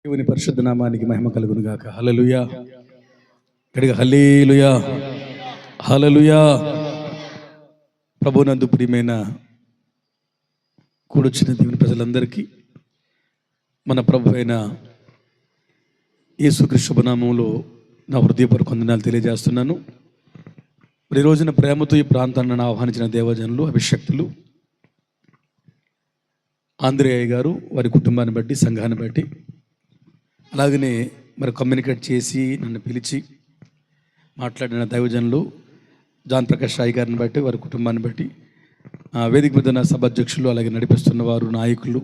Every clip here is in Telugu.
దేవుని పరిశుద్ధ నామానికి మహిమ కలుగును గాక. హల్లెలూయా. గట్టిగా హల్లెలూయా, హల్లెలూయా. ప్రభునందు ప్రియమైన కూడొచ్చిన దేవుని ప్రజలందరికీ మన ప్రభు అయిన యేసుక్రీస్తు శుభనామంలో నా హృదయపూర్వక వందనాలు తెలియజేస్తున్నాను. ఈ రోజున ప్రేమతో ఈ ప్రాంతాన్ని ఆహ్వానించిన దేవజనులు, అభిషక్తులు ఆంధ్రేయ గారు, వారి కుటుంబాన్ని బట్టి, సంఘాన్ని బట్టి, అలాగనే మరి కమ్యూనికేట్ చేసి నన్ను పిలిచి మాట్లాడిన దైవజనులు జాన్ ప్రకాష్ రాయ్ గారిని బట్టి, వారి కుటుంబాన్ని బట్టి, వేదిక మీద ఉన్న సభాధ్యక్షులు, అలాగే నడిపిస్తున్న వారు, నాయకులు,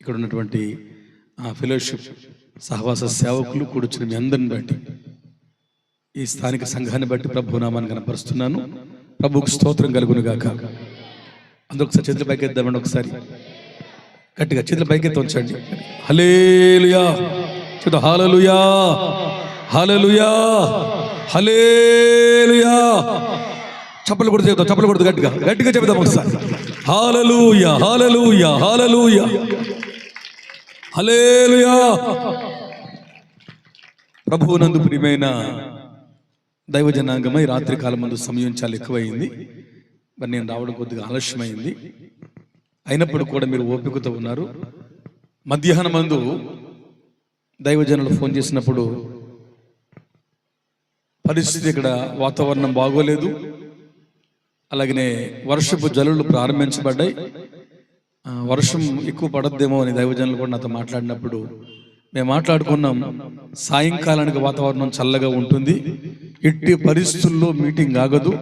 ఇక్కడ ఉన్నటువంటి ఫెలోషిప్ సహవాస సేవకులు, కూడొచ్చిన మీ అందరిని బట్టి, ఈ స్థానిక సంఘాన్ని బట్టి ప్రభు నామాన్ని కనపరుస్తున్నాను. ప్రభువుకు స్తోత్రం కలుగును గాక. అందుకు ఒకసారి చేతుల పైకి ఎద్దామండి, ఒకసారి గట్టిగా చేతుల పైకి ఉంచండి. హల్లెలూయా, చూద్దాం. హల్లెలూయా, హల్లెలూయా, హల్లెలూయా. చప్పట్లు కొడుతూ చెప్తాం, చప్పట్లు కొడుతూ గట్టిగా గట్టిగా చెప్తాం ఒకసారి. హల్లెలూయా, హల్లెలూయా, హల్లెలూయా, హల్లెలూయా. ప్రభువునందు ప్రియమైన దైవ జనాంగమై రాత్రి కాలం ముందు సమయం చాలా ఎక్కువైంది. మరి నేను రావడం కొద్దిగా ఆలస్యమైంది. అయినప్పుడు కూడా మీరు ఓపికతో ఉన్నారు. మధ్యాహ్నం మందు దైవజనులు ఫోన్ చేసినప్పుడు పరిస్థితి ఇక్కడ వాతావరణం బాగోలేదు, అలాగనే వర్షపు జల్లులు ప్రారంభించబడ్డాయి. వర్షం ఎక్కువ పడద్దేమో అని దైవజనులు కూడా నాతో మాట్లాడినప్పుడు మేము మాట్లాడుకున్నాం, సాయంకాలానికి వాతావరణం చల్లగా ఉంటుంది, ఎట్టి పరిస్థితుల్లో మీటింగ్ ఆగదు,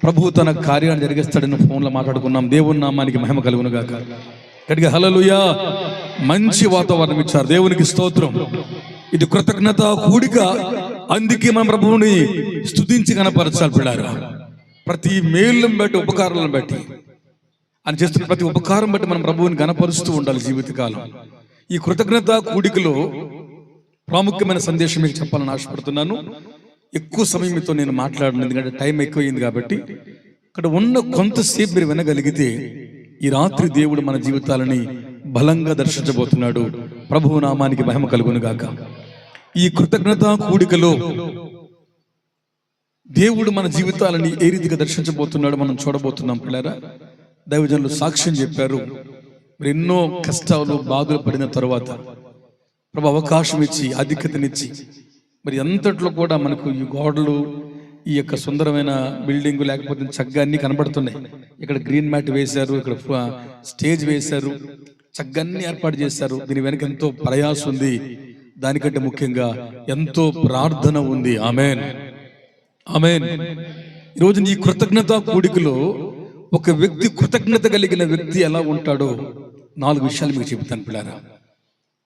ప్రభువు తన కార్యాన్ని జరిగిస్తాడని ఫోన్లో మాట్లాడుకున్నాం. దేవుని నామానికి మహిమ కలుగును గాక. గట్టిగా హల్లెలూయా. మంచి వాతావరణం ఇచ్చారు, దేవునికి స్తోత్రం. ఇది కృతజ్ఞత కూడిక, అందుకే మనం ప్రభువుని స్తుతించి కనపరచాలి. పిల్లారా, ప్రతి మేలును బట్టి, ఉపకారాలను బట్టి, అని చేస్తున్న ప్రతి ఉపకారం బట్టి మనం ప్రభువుని గణపరుస్తూ ఉండాలి జీవితకాలం. ఈ కృతజ్ఞత కూడికలో ప్రాముఖ్యమైన సందేశం మీకు చెప్పాలని ఆశపడుతున్నాను. ఎక్కువ సమయం మీతో నేను మాట్లాడను, ఎందుకంటే టైం ఎక్కువైంది కాబట్టి. ఇక్కడ ఉన్న కొంతసేపు మీరు వినగలిగితే ఈ రాత్రి దేవుడు మన జీవితాలని బలంగా దర్శించబోతున్నాడు. ప్రభువు నామానికి మహిమ కలుగును గాక. ఈ కృతజ్ఞత కూడికలో దేవుడు మన జీవితాలని ఏ రీతిగా దర్శించబోతున్నాడు మనం చూడబోతున్నాం. పిల్లరా, దైవజనులు సాక్ష్యం చెప్పారు. మరి ఎన్నో కష్టాలు, బాధలు పడిన తర్వాత ప్రభు అవకాశం ఇచ్చి, ఆధిక్యతనిచ్చి, మరి అంతట్లో కూడా మనకు ఈ గోడలు, ఈ యొక్క సుందరమైన బిల్డింగ్, లేకపోతే చక్కగా అన్ని కనబడుతున్నాయి. ఇక్కడ గ్రీన్ మ్యాట్ వేశారు, ఇక్కడ స్టేజ్ వేశారు, చక్కగా అన్ని ఏర్పాటు చేశారు. దీని వెనక ఎంతో ప్రయాసం ఉంది, దానికంటే ముఖ్యంగా ఎంతో ప్రార్థన ఉంది. ఆమేన్, ఆమేన్. ఈరోజు ఈ కృతజ్ఞత కూడికలో ఒక వ్యక్తి, కృతజ్ఞత కలిగిన వ్యక్తి ఎలా ఉంటాడో 4 విషయాలు మీకు చెబుతాను పిల్లారా.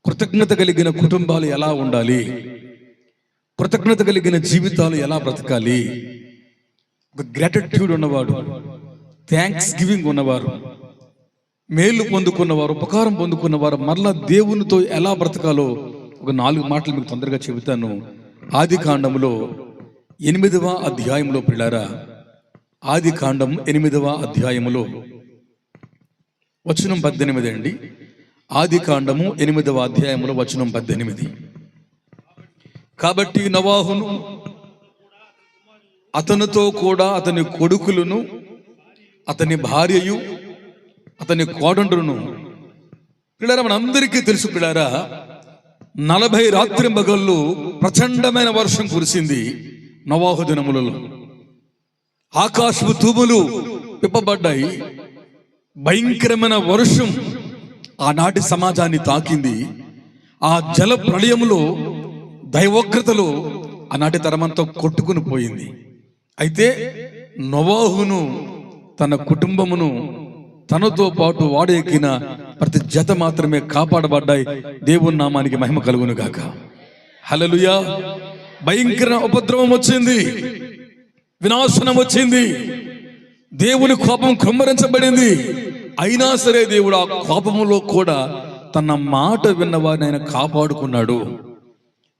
కృతజ్ఞత కలిగిన కుటుంబాలు ఎలా ఉండాలి, కృతజ్ఞత కలిగిన జీవితాలు ఎలా బ్రతకాలి, ఒక గ్రాటిట్యూడ్ ఉన్నవాడు, థ్యాంక్స్ గివింగ్ ఉన్నవారు, మేలు పొందుకున్నవారు, ఉపకారం పొందుకున్నవారు మరలా దేవునితో ఎలా బ్రతకాలో ఒక 4 మాటలు మీకు తొందరగా చెబుతాను. ఆదికాండములో 8వ అధ్యాయంలో పిల్లారా, ఆదికాండం 8వ అధ్యాయములో వచనం 18 అండి. ఆదికాండము 8వ అధ్యాయములో వచనం 18. కాబట్టి నోవహును, అతనితో కూడా అతని కొడుకులను, అతని భార్యయు, అతని కోడండ్రును. పిల్లారా, మనందరికీ తెలుసు పిల్లారా, 40 రాత్రి పగళ్ళు ప్రచండమైన వర్షం కురిసింది నోవహు దినములలో. ఆకాశపు తూములు విప్పబడ్డాయి. భయంకరమైన వర్షం ఆనాటి సమాజాన్ని తాకింది. ఆ జల ప్రళయంలో, దైవోగ్రతలో ఆనాటి తరమంతా కొట్టుకుని పోయింది. అయితే నోవహును, తన కుటుంబమును, తనతో పాటు వాడు ఎక్కిన ప్రతి జత మాత్రమే కాపాడబడ్డాయి. దేవుని నామానికి మహిమ కలుగును గాక. హల్లెలూయా. భయంకర ఉపద్రవం వచ్చింది, వినాశనం వచ్చింది, దేవుని కోపం కుమ్మరించబడింది. అయినా సరే దేవుడు ఆ కోపములో కూడా తన మాట విన్న వారిని ఆయన కాపాడుకున్నాడు,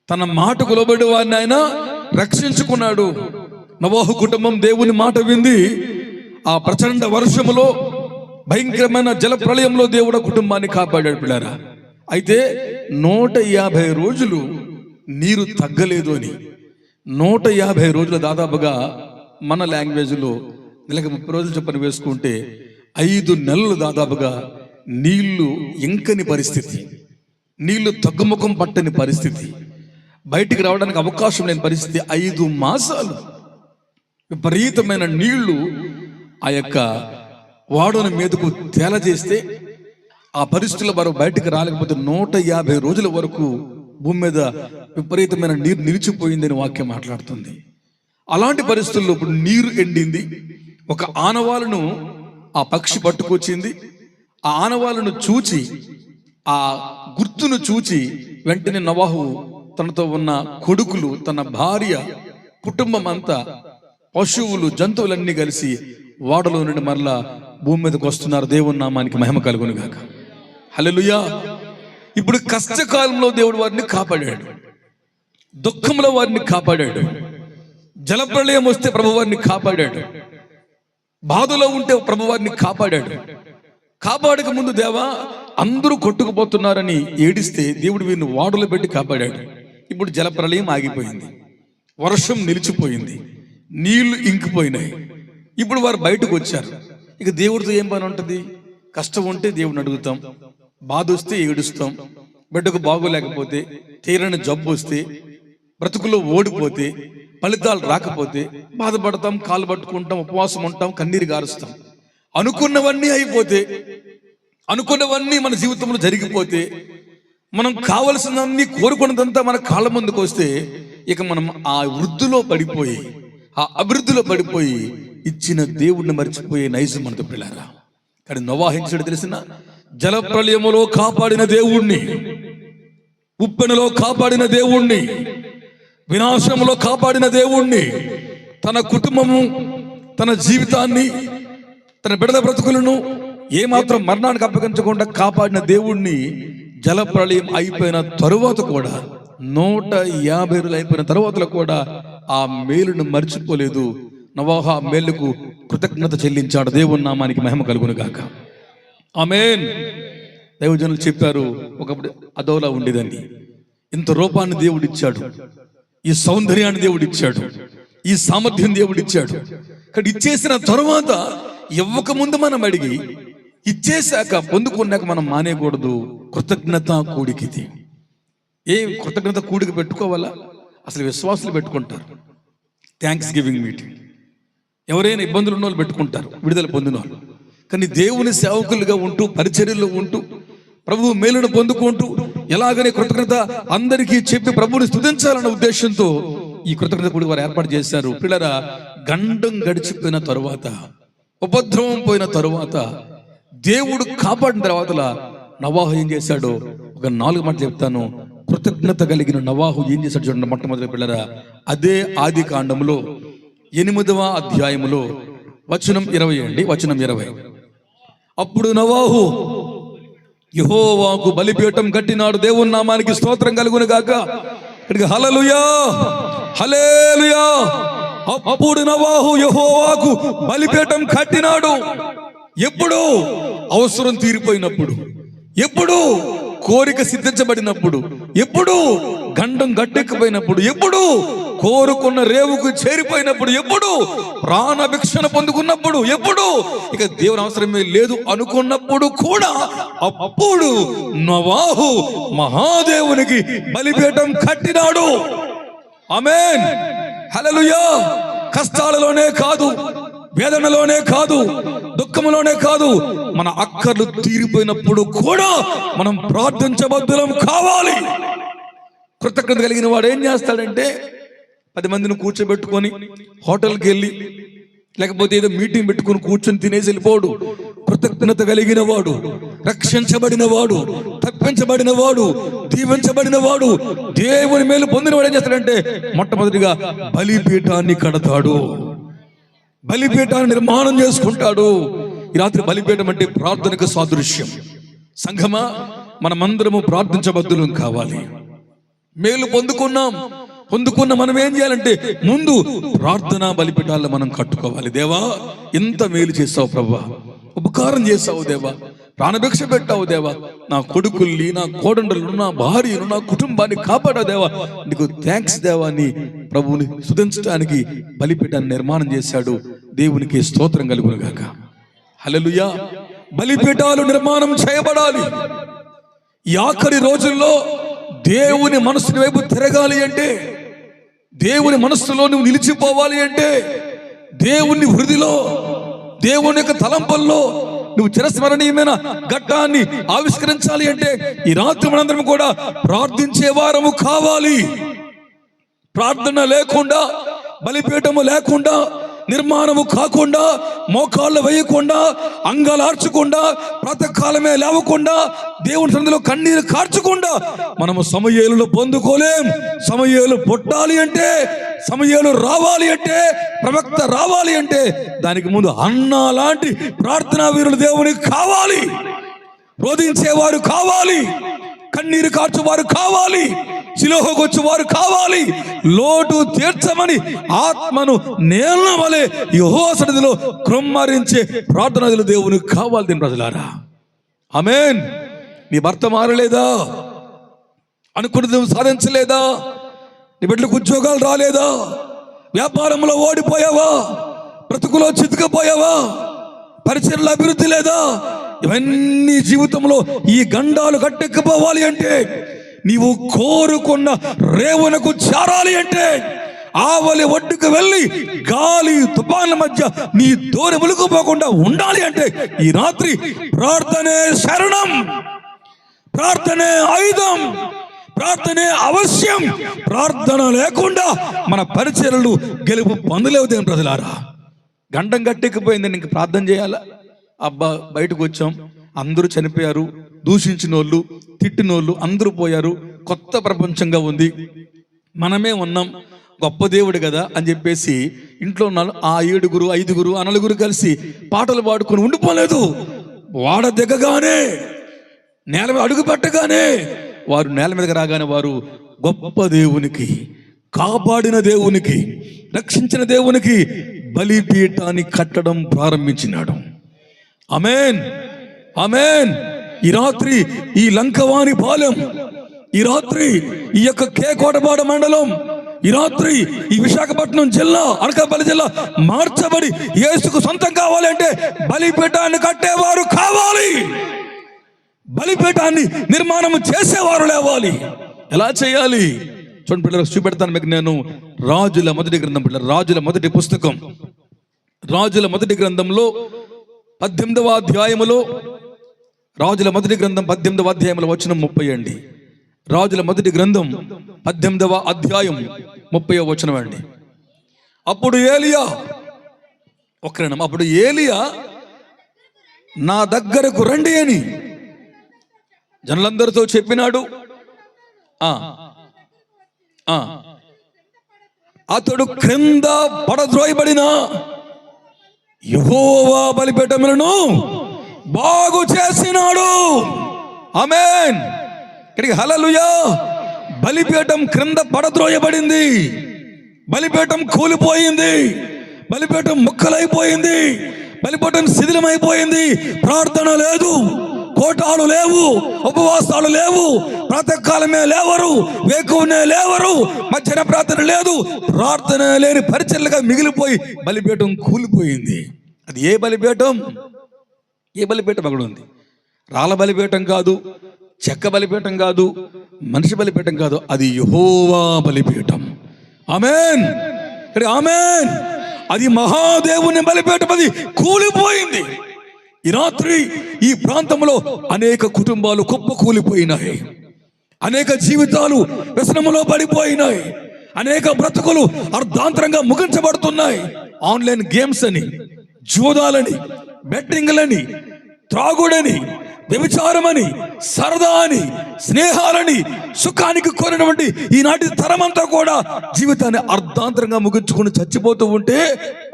తన మాటకు లోబడి వారిని ఆయన రక్షించుకున్నాడు. నోవహు కుటుంబం దేవుని మాట వింది. ఆ ప్రచండ వర్షములో, భయంకరమైన జల ప్రళయంలో దేవుడు కుటుంబాన్ని కాపాడాడు పిల్లారా. అయితే 150 రోజులు నీరు తగ్గలేదు అని. 150 రోజులు దాదాపుగా మన లాంగ్వేజ్లో నెలకు 30 రోజులు చొప్పున వేసుకుంటే 5 నెలలు దాదాపుగా నీళ్లు ఇంకని పరిస్థితి, నీళ్లు తగ్గుముఖం పట్టని పరిస్థితి, బయటికి రావడానికి అవకాశం లేని పరిస్థితి. 5 మాసాలు విపరీతమైన నీళ్లు ఆ యొక్క వాడని మీదకు తేలజేస్తే ఆ పరిస్థితుల వారు బయటికి రాలేకపోతే 150 రోజుల వరకు భూమి మీద విపరీతమైన నీరు నిలిచిపోయిందని వాక్యం మాట్లాడుతుంది. అలాంటి పరిస్థితుల్లో ఇప్పుడు నీరు ఎండింది. ఒక ఆనవాలను ఆ పక్షి పట్టుకొచ్చింది. ఆ ఆనవాలను చూచి, ఆ గుర్తును చూచి వెంటనే నోవహు తనతో ఉన్న కొడుకులు, తన భార్య, కుటుంబం అంతా, పశువులు, జంతువులన్నీ కలిసి వాడలో నుండి మరలా భూమి మీదకి వస్తున్నారు. దేవుని నామానికి మహిమ కలుగును గాక. హల్లెలూయా. ఇప్పుడు కష్టకాలంలో దేవుడు వారిని కాపాడాడు, దుఃఖంలో వారిని కాపాడాడు, జలప్రళయం వస్తే ప్రభు వారిని కాపాడాడు, బాధలో ఉంటే ప్రభు వారిని కాపాడాడు. కాపాడక ముందు దేవా అందరూ కొట్టుకుపోతున్నారని ఏడిస్తే దేవుడు వీరిని వాడలో పెట్టి కాపాడాడు. ఇప్పుడు జలప్రళయం ఆగిపోయింది, వర్షం నిలిచిపోయింది, నీళ్లు ఇంకిపోయినాయి. ఇప్పుడు వారు బయటకు వచ్చారు. ఇక దేవుడితో ఏం పని ఉంటుంది? కష్టం ఉంటే దేవుడిని అడుగుతాం, బాధ వస్తే ఏడుస్తాం, బిడ్డకు బాగోలేకపోతే, తీరని జబ్బు వస్తే, బ్రతుకులో ఓడిపోతే, ఫలితాలు రాకపోతే బాధపడతాం, కాలు పట్టుకుంటాం, ఉపవాసం ఉంటాం, కన్నీరు గారుస్తాం. అనుకున్నవన్నీ అయిపోతే, అనుకున్నవన్నీ మన జీవితంలో జరిగిపోతే, మనం కావలసినవన్నీ కోరుకున్నదంతా మన కాళ్ళ ముందుకు వస్తే, ఇక మనం ఆ వృద్ధిలో పడిపోయి, ఆ అభివృద్ధిలో పడిపోయి ఇచ్చిన దేవుడిని మర్చిపోయే నైజం మనతో పిల్లారా. కానీ నోవహు తెలిసిన జలప్రళయములో కాపాడిన దేవుణ్ణి, ఉప్పెనలో కాపాడిన దేవుణ్ణి, వినాశంలో కాపాడిన దేవుణ్ణి, తన కుటుంబము, తన జీవితాన్ని, తన బిడ్డల బ్రతుకులను ఏమాత్రం మరణానికి అప్పగించకుండా కాపాడిన దేవుణ్ణి జలప్రళయం అయిపోయిన తరువాత కూడా, 150 రోజులు అయిపోయిన తరువాత కూడా ఆ మేలును మర్చిపోలేదు. నోవహు ఆ మేలుకు కృతజ్ఞత చెల్లించాడు. దేవుని నామానికి మహిమ కలుగును గాక. ఆమేన్. దైవజనులు చెప్పారు, ఒకప్పుడు అదోలా ఉండేదండి. ఇంత రూపాన్ని దేవుడిచ్చాడు, ఈ సౌందర్యాన్ని దేవుడిచ్చాడు, ఈ సామర్థ్యం దేవుడిచ్చాడు. కానీ ఇచ్చేసిన తరువాత ఇవ్వక ముందు మనం అడిగి, ఇచ్చేశాక పొందుకున్నాక మనం మానేయకూడదు. కృతజ్ఞత కూడికిది. ఏ కృతజ్ఞత కూడికి పెట్టుకోవాలా? అసలు విశ్వాసులు పెట్టుకుంటారు థ్యాంక్స్ గివింగ్ మీటింగ్. ఎవరైనా ఇబ్బందులు ఉన్న వాళ్ళు పెట్టుకుంటారు, విడుదల పొందిన వాళ్ళు. కానీ దేవుని సేవకులుగా ఉంటూ, పరిచర్యలో ఉంటూ, ప్రభువు మేలును పొందుకుంటూ ఎలాగనే కృతజ్ఞత అందరికీ చెప్పి ప్రభువుని స్తుతించాలన్న ఉద్దేశంతో ఈ కృతజ్ఞత కూడా వారు ఏర్పాటు చేశారు. పిల్లరా, గండం గడిచిపోయిన తరువాత, ఉపద్రవం పోయిన తరువాత, దేవుడు కాపాడిన తర్వాత నోవహు ఏం చేశాడో ఒక 4 మాటలు చెప్తాను. కృతజ్ఞత కలిగిన నోవహు ఏం చేశాడు చూడండి. మొట్టమొదటి పిల్లరా, అదే ఆది కాండములో 8వ అధ్యాయములో వచనం 20 అండి, వచనం 20. అప్పుడు నోవహు యెహోవాకు బలిపీఠం కట్టినాడు. దేవుని నామానికి స్తోత్రం కలుగును గాక. హల్లెలూయా, హల్లెలూయా. అప్పుడు నోవహు యెహోవాకు బలిపీఠం కట్టినాడు. ఎప్పుడు? అవసరం తీరిపోయినప్పుడు, ఎప్పుడు కోరిక సిద్ధించబడినప్పుడు, ఎప్పుడు గండం గట్టెక్కిపోయినప్పుడు, ఎప్పుడు కోరుకున్న రేవుకు చేరిపోయినప్పుడు, ఎప్పుడు ప్రాణభిక్షణ పొందుకున్నప్పుడు, ఎప్పుడు ఇక దేవుని అవసరమే లేదు అనుకున్నప్పుడు కూడా అప్పుడు నోవహు మహాదేవునికి బలిపీఠం కట్టినాడు. ఆమేన్, హల్లెలూయా. కష్టాలలోనే కాదు, వేదనలోనే కాదు, దుఃఖంలోనే కాదు, మన అక్కర్లు తీరిపోయినప్పుడు కూడా మనం ప్రార్థించబద్దులం కావాలి. కృతజ్ఞత కలిగిన వాడు ఏం చేస్తాడంటే 10 మందిని కూర్చోబెట్టుకొని హోటల్కి వెళ్ళి, లేకపోతే ఏదో మీటింగ్ పెట్టుకుని కూర్చొని తినేసి వెళ్ళిపోడు. కృతజ్ఞత కలిగిన వాడు, రక్షించబడిన వాడు, తప్పించబడిన వాడు, దీవించబడిన వాడు, దేవుని మేలు పొందిన వాడు ఏం చేస్తాడంటే మొట్టమొదటిగా బలిపీఠాన్ని కడతాడు, బలిపీఠాన్ని నిర్మాణం చేసుకుంటాడు. ఈ రాత్రి బలిపీఠం అంటే ప్రార్థనకు సాదృశ్యం. సంఘమా, మనమందరము ప్రార్థించబద్దులం కావాలి. మేలు పొందుకున్న మనం ఏం చేయాలంటే ముందు ప్రార్థనా బలిపీఠాలను మనం కట్టుకోవాలి. దేవా, ఇంత మేలు చేసావు ప్రభువా, ఉపకారం చేసావు దేవా, ప్రాణభిక్ష పెట్టావు దేవా, నా కొడుకుల్ని, నా కోడండలను, నా భార్యను, నా కుటుంబాన్ని కాపాడావు దేవా, నీకు థ్యాంక్స్ దేవా అని ప్రభువుని స్తుతించడానికి బలిపీఠాన్ని నిర్మాణం చేశాడు. దేవునికి స్తోత్రం కలుగును గాక. హల్లెలూయా. బలిపీఠాలు నిర్మాణం చేయబడాలి. ఈ ఆఖరి రోజుల్లో దేవుని మనసుని వైపు తిరగాలి అంటే, దేవుని మనస్సులో నువ్వు నిలిచిపోవాలి అంటే, దేవుని హృదిలో, దేవుని యొక్క తలంపుల్లో నువ్వు చిరస్మరణీయమైన ఘట్టాన్ని ఆవిష్కరించాలి అంటే ఈ రాత్రి మనందరం కూడా ప్రార్థించే వారము కావాలి. ప్రార్థన లేకుండా, బలిపీఠము లేకుండా, నిర్మాణము కాకుండా, మోకాళ్ళు వేయకుండా, అంగాలార్చకుండా, ప్రాతకాలమే లేవకుండా, దేవుని సన్నిధిలో కన్నీరు కార్చకుండా మనము సమూయేలును పొందుకోలేం. సమూయేలు పుట్టాలి అంటే, సమూయేలు రావాలి అంటే, ప్రవక్త రావాలి అంటే దానికి ముందు అన్నా లాంటి ప్రార్థనా వీరులు దేవునికి కావాలి. రోధించేవారు కావాలి, కన్నీరు కార్చువారు కావాలి, శిలోహకు వచ్చేవారు కావాలి. లోటు తీర్చమని ఆత్మను నేల వలె యెహోవా సన్నిధిలో కృమ్మరించే ప్రార్థనలు దేవునికి కావాలి. దీని ప్రజలారా, ఆమేన్. నీ భర్త మారలేదా? అనుకున్నది సాధించలేదా? నీ బిడ్డలకు ఉద్యోగాలు రాలేదా? వ్యాపారంలో ఓడిపోయావా? బ్రతుకులో చితికిపోయావా? పరిచర్ల అభివృద్ధి లేదా? ఇవన్నీ జీవితంలో ఈ గండాలు గట్టెక్కిపోవాలి అంటే, నీవు కోరుకున్న రేవునకు చేరాలి అంటే, ఆవలి ఒడ్డుకు వెళ్ళి గాలి తుఫాన్ల మధ్య నీ దూరం వెలుగుపోకుండా ఉండాలి అంటే ఈ రాత్రి ప్రార్థనే శరణం, ప్రార్థనే ఆయుధం, ప్రార్థనే అవశ్యం. ప్రార్థన లేకుండా మన పరిచర్యలు గెలుపు పొందలేవు. దేవుని ప్రజలారా, గండం గట్టెక్కిపోయిందని ఇంక ప్రార్థన చేయాలా? అబ్బా, బయటకు వచ్చాం, అందరూ చనిపోయారు, దూషించిన వాళ్ళు, తిట్టినోళ్ళు అందరూ పోయారు, కొత్త ప్రపంచంగా ఉంది, మనమే ఉన్నాం, గొప్ప దేవుడు కదా అని చెప్పేసి ఇంట్లో ఉన్న ఆ 7, 5, 9 కలిసి పాటలు పాడుకొని ఉండిపోలేదు. వాడ దిగగానే, నేల మీద అడుగు పెట్టగానే, వారు నేల మీదకి రాగానే వారు గొప్ప దేవునికి, కాపాడిన దేవునికి, రక్షించిన దేవునికి బలిపీఠాన్ని కట్టడం ప్రారంభించినాడు. ఆమేన్, ఆమేన్. ఈ రాత్రి ఈ లంకవాణి పాలెం, ఈ రాత్రి ఈ యొక్క కేకోటపాడ మండలం, ఈ రాత్రి ఈ విశాఖపట్నం జిల్లా, అనకాపల్లి జిల్లా మార్చబడి యేసుకు సొంతం కావాలంటే బలిపీఠాన్ని కట్టేవారు కావాలి, బలిపీఠాన్ని నిర్మాణం చేసేవారు లేవాలి. ఎలా చేయాలి? చూడండి పిల్లలకు చూపెడతాను మీకు నేను. రాజుల మొదటి గ్రంథం, పిల్లలు, రాజుల మొదటి పుస్తకం, రాజుల మొదటి గ్రంథంలో 18వ అధ్యాయములో, రాజుల మొదటి గ్రంథం 18వ అధ్యాయంలో వచనం 30 అండి. రాజుల మొదటి గ్రంథం 18వ అధ్యాయం 30వ వచనం అండి. అప్పుడు ఏలియా, అప్పుడు ఏలియా నా దగ్గరకు రండి అని జనులందరితో చెప్పినాడు. అతడు క్రింద పడద్రోయబడిన యెహోవా బలిపీఠములను బాగు చేసినాడు. ఆమేన్. ఇక్కడికి హల్లెలూయా. బలిపీఠం క్రింద పడద్రోయబడింది, బలిపీఠం కూలిపోయింది, బలిపీఠం ముక్కలైపోయింది, బలిపీఠం శిథిలమైపోయింది. ప్రార్థన లేదు, కోటాలు లేవు, ఉపవాసాలు లేవు, ప్రాతకాలమే లేవరు, వేకువనే లేవరు, మధ్యాహ్న ప్రార్థన లేదు, ప్రార్థన లేని పరిచర్లుగా మిగిలిపోయి బలిపీఠం కూలిపోయింది. అది ఏ బలిపీఠం? ఏ బలిపీఠం అక్కడ ఉంది? రాళ్ళ బలిపీఠం కాదు, చెక్క బలిపీఠం కాదు, మనిషి బలిపీఠం కాదు, అది యెహోవా బలిపీఠం. ఆమేన్, ఆమేన్. అది మహాదేవుని బలిపీఠం, అది కూలిపోయింది. ఈ రాత్రి ఈ ప్రాంతంలో అనేక కుటుంబాలు కుప్ప కూలిపోయినాయి, అనేక జీవితాలు వ్యసనములో పడిపోయినాయి, అనేక బ్రతుకులు అర్ధాంతరంగా ముగించబడుతున్నాయి. ఆన్లైన్ గేమ్స్ అని, జూదాలని, బెట్టింగ్లని, త్రాగుడని, వ్యభిచారమని, సరదా అని, స్నేహాలని, సుఖానికి కోరినటువంటి ఈనాటి తరమంతా కూడా జీవితాన్ని అర్ధాంతరంగా ముగించుకుని చచ్చిపోతూ ఉంటే,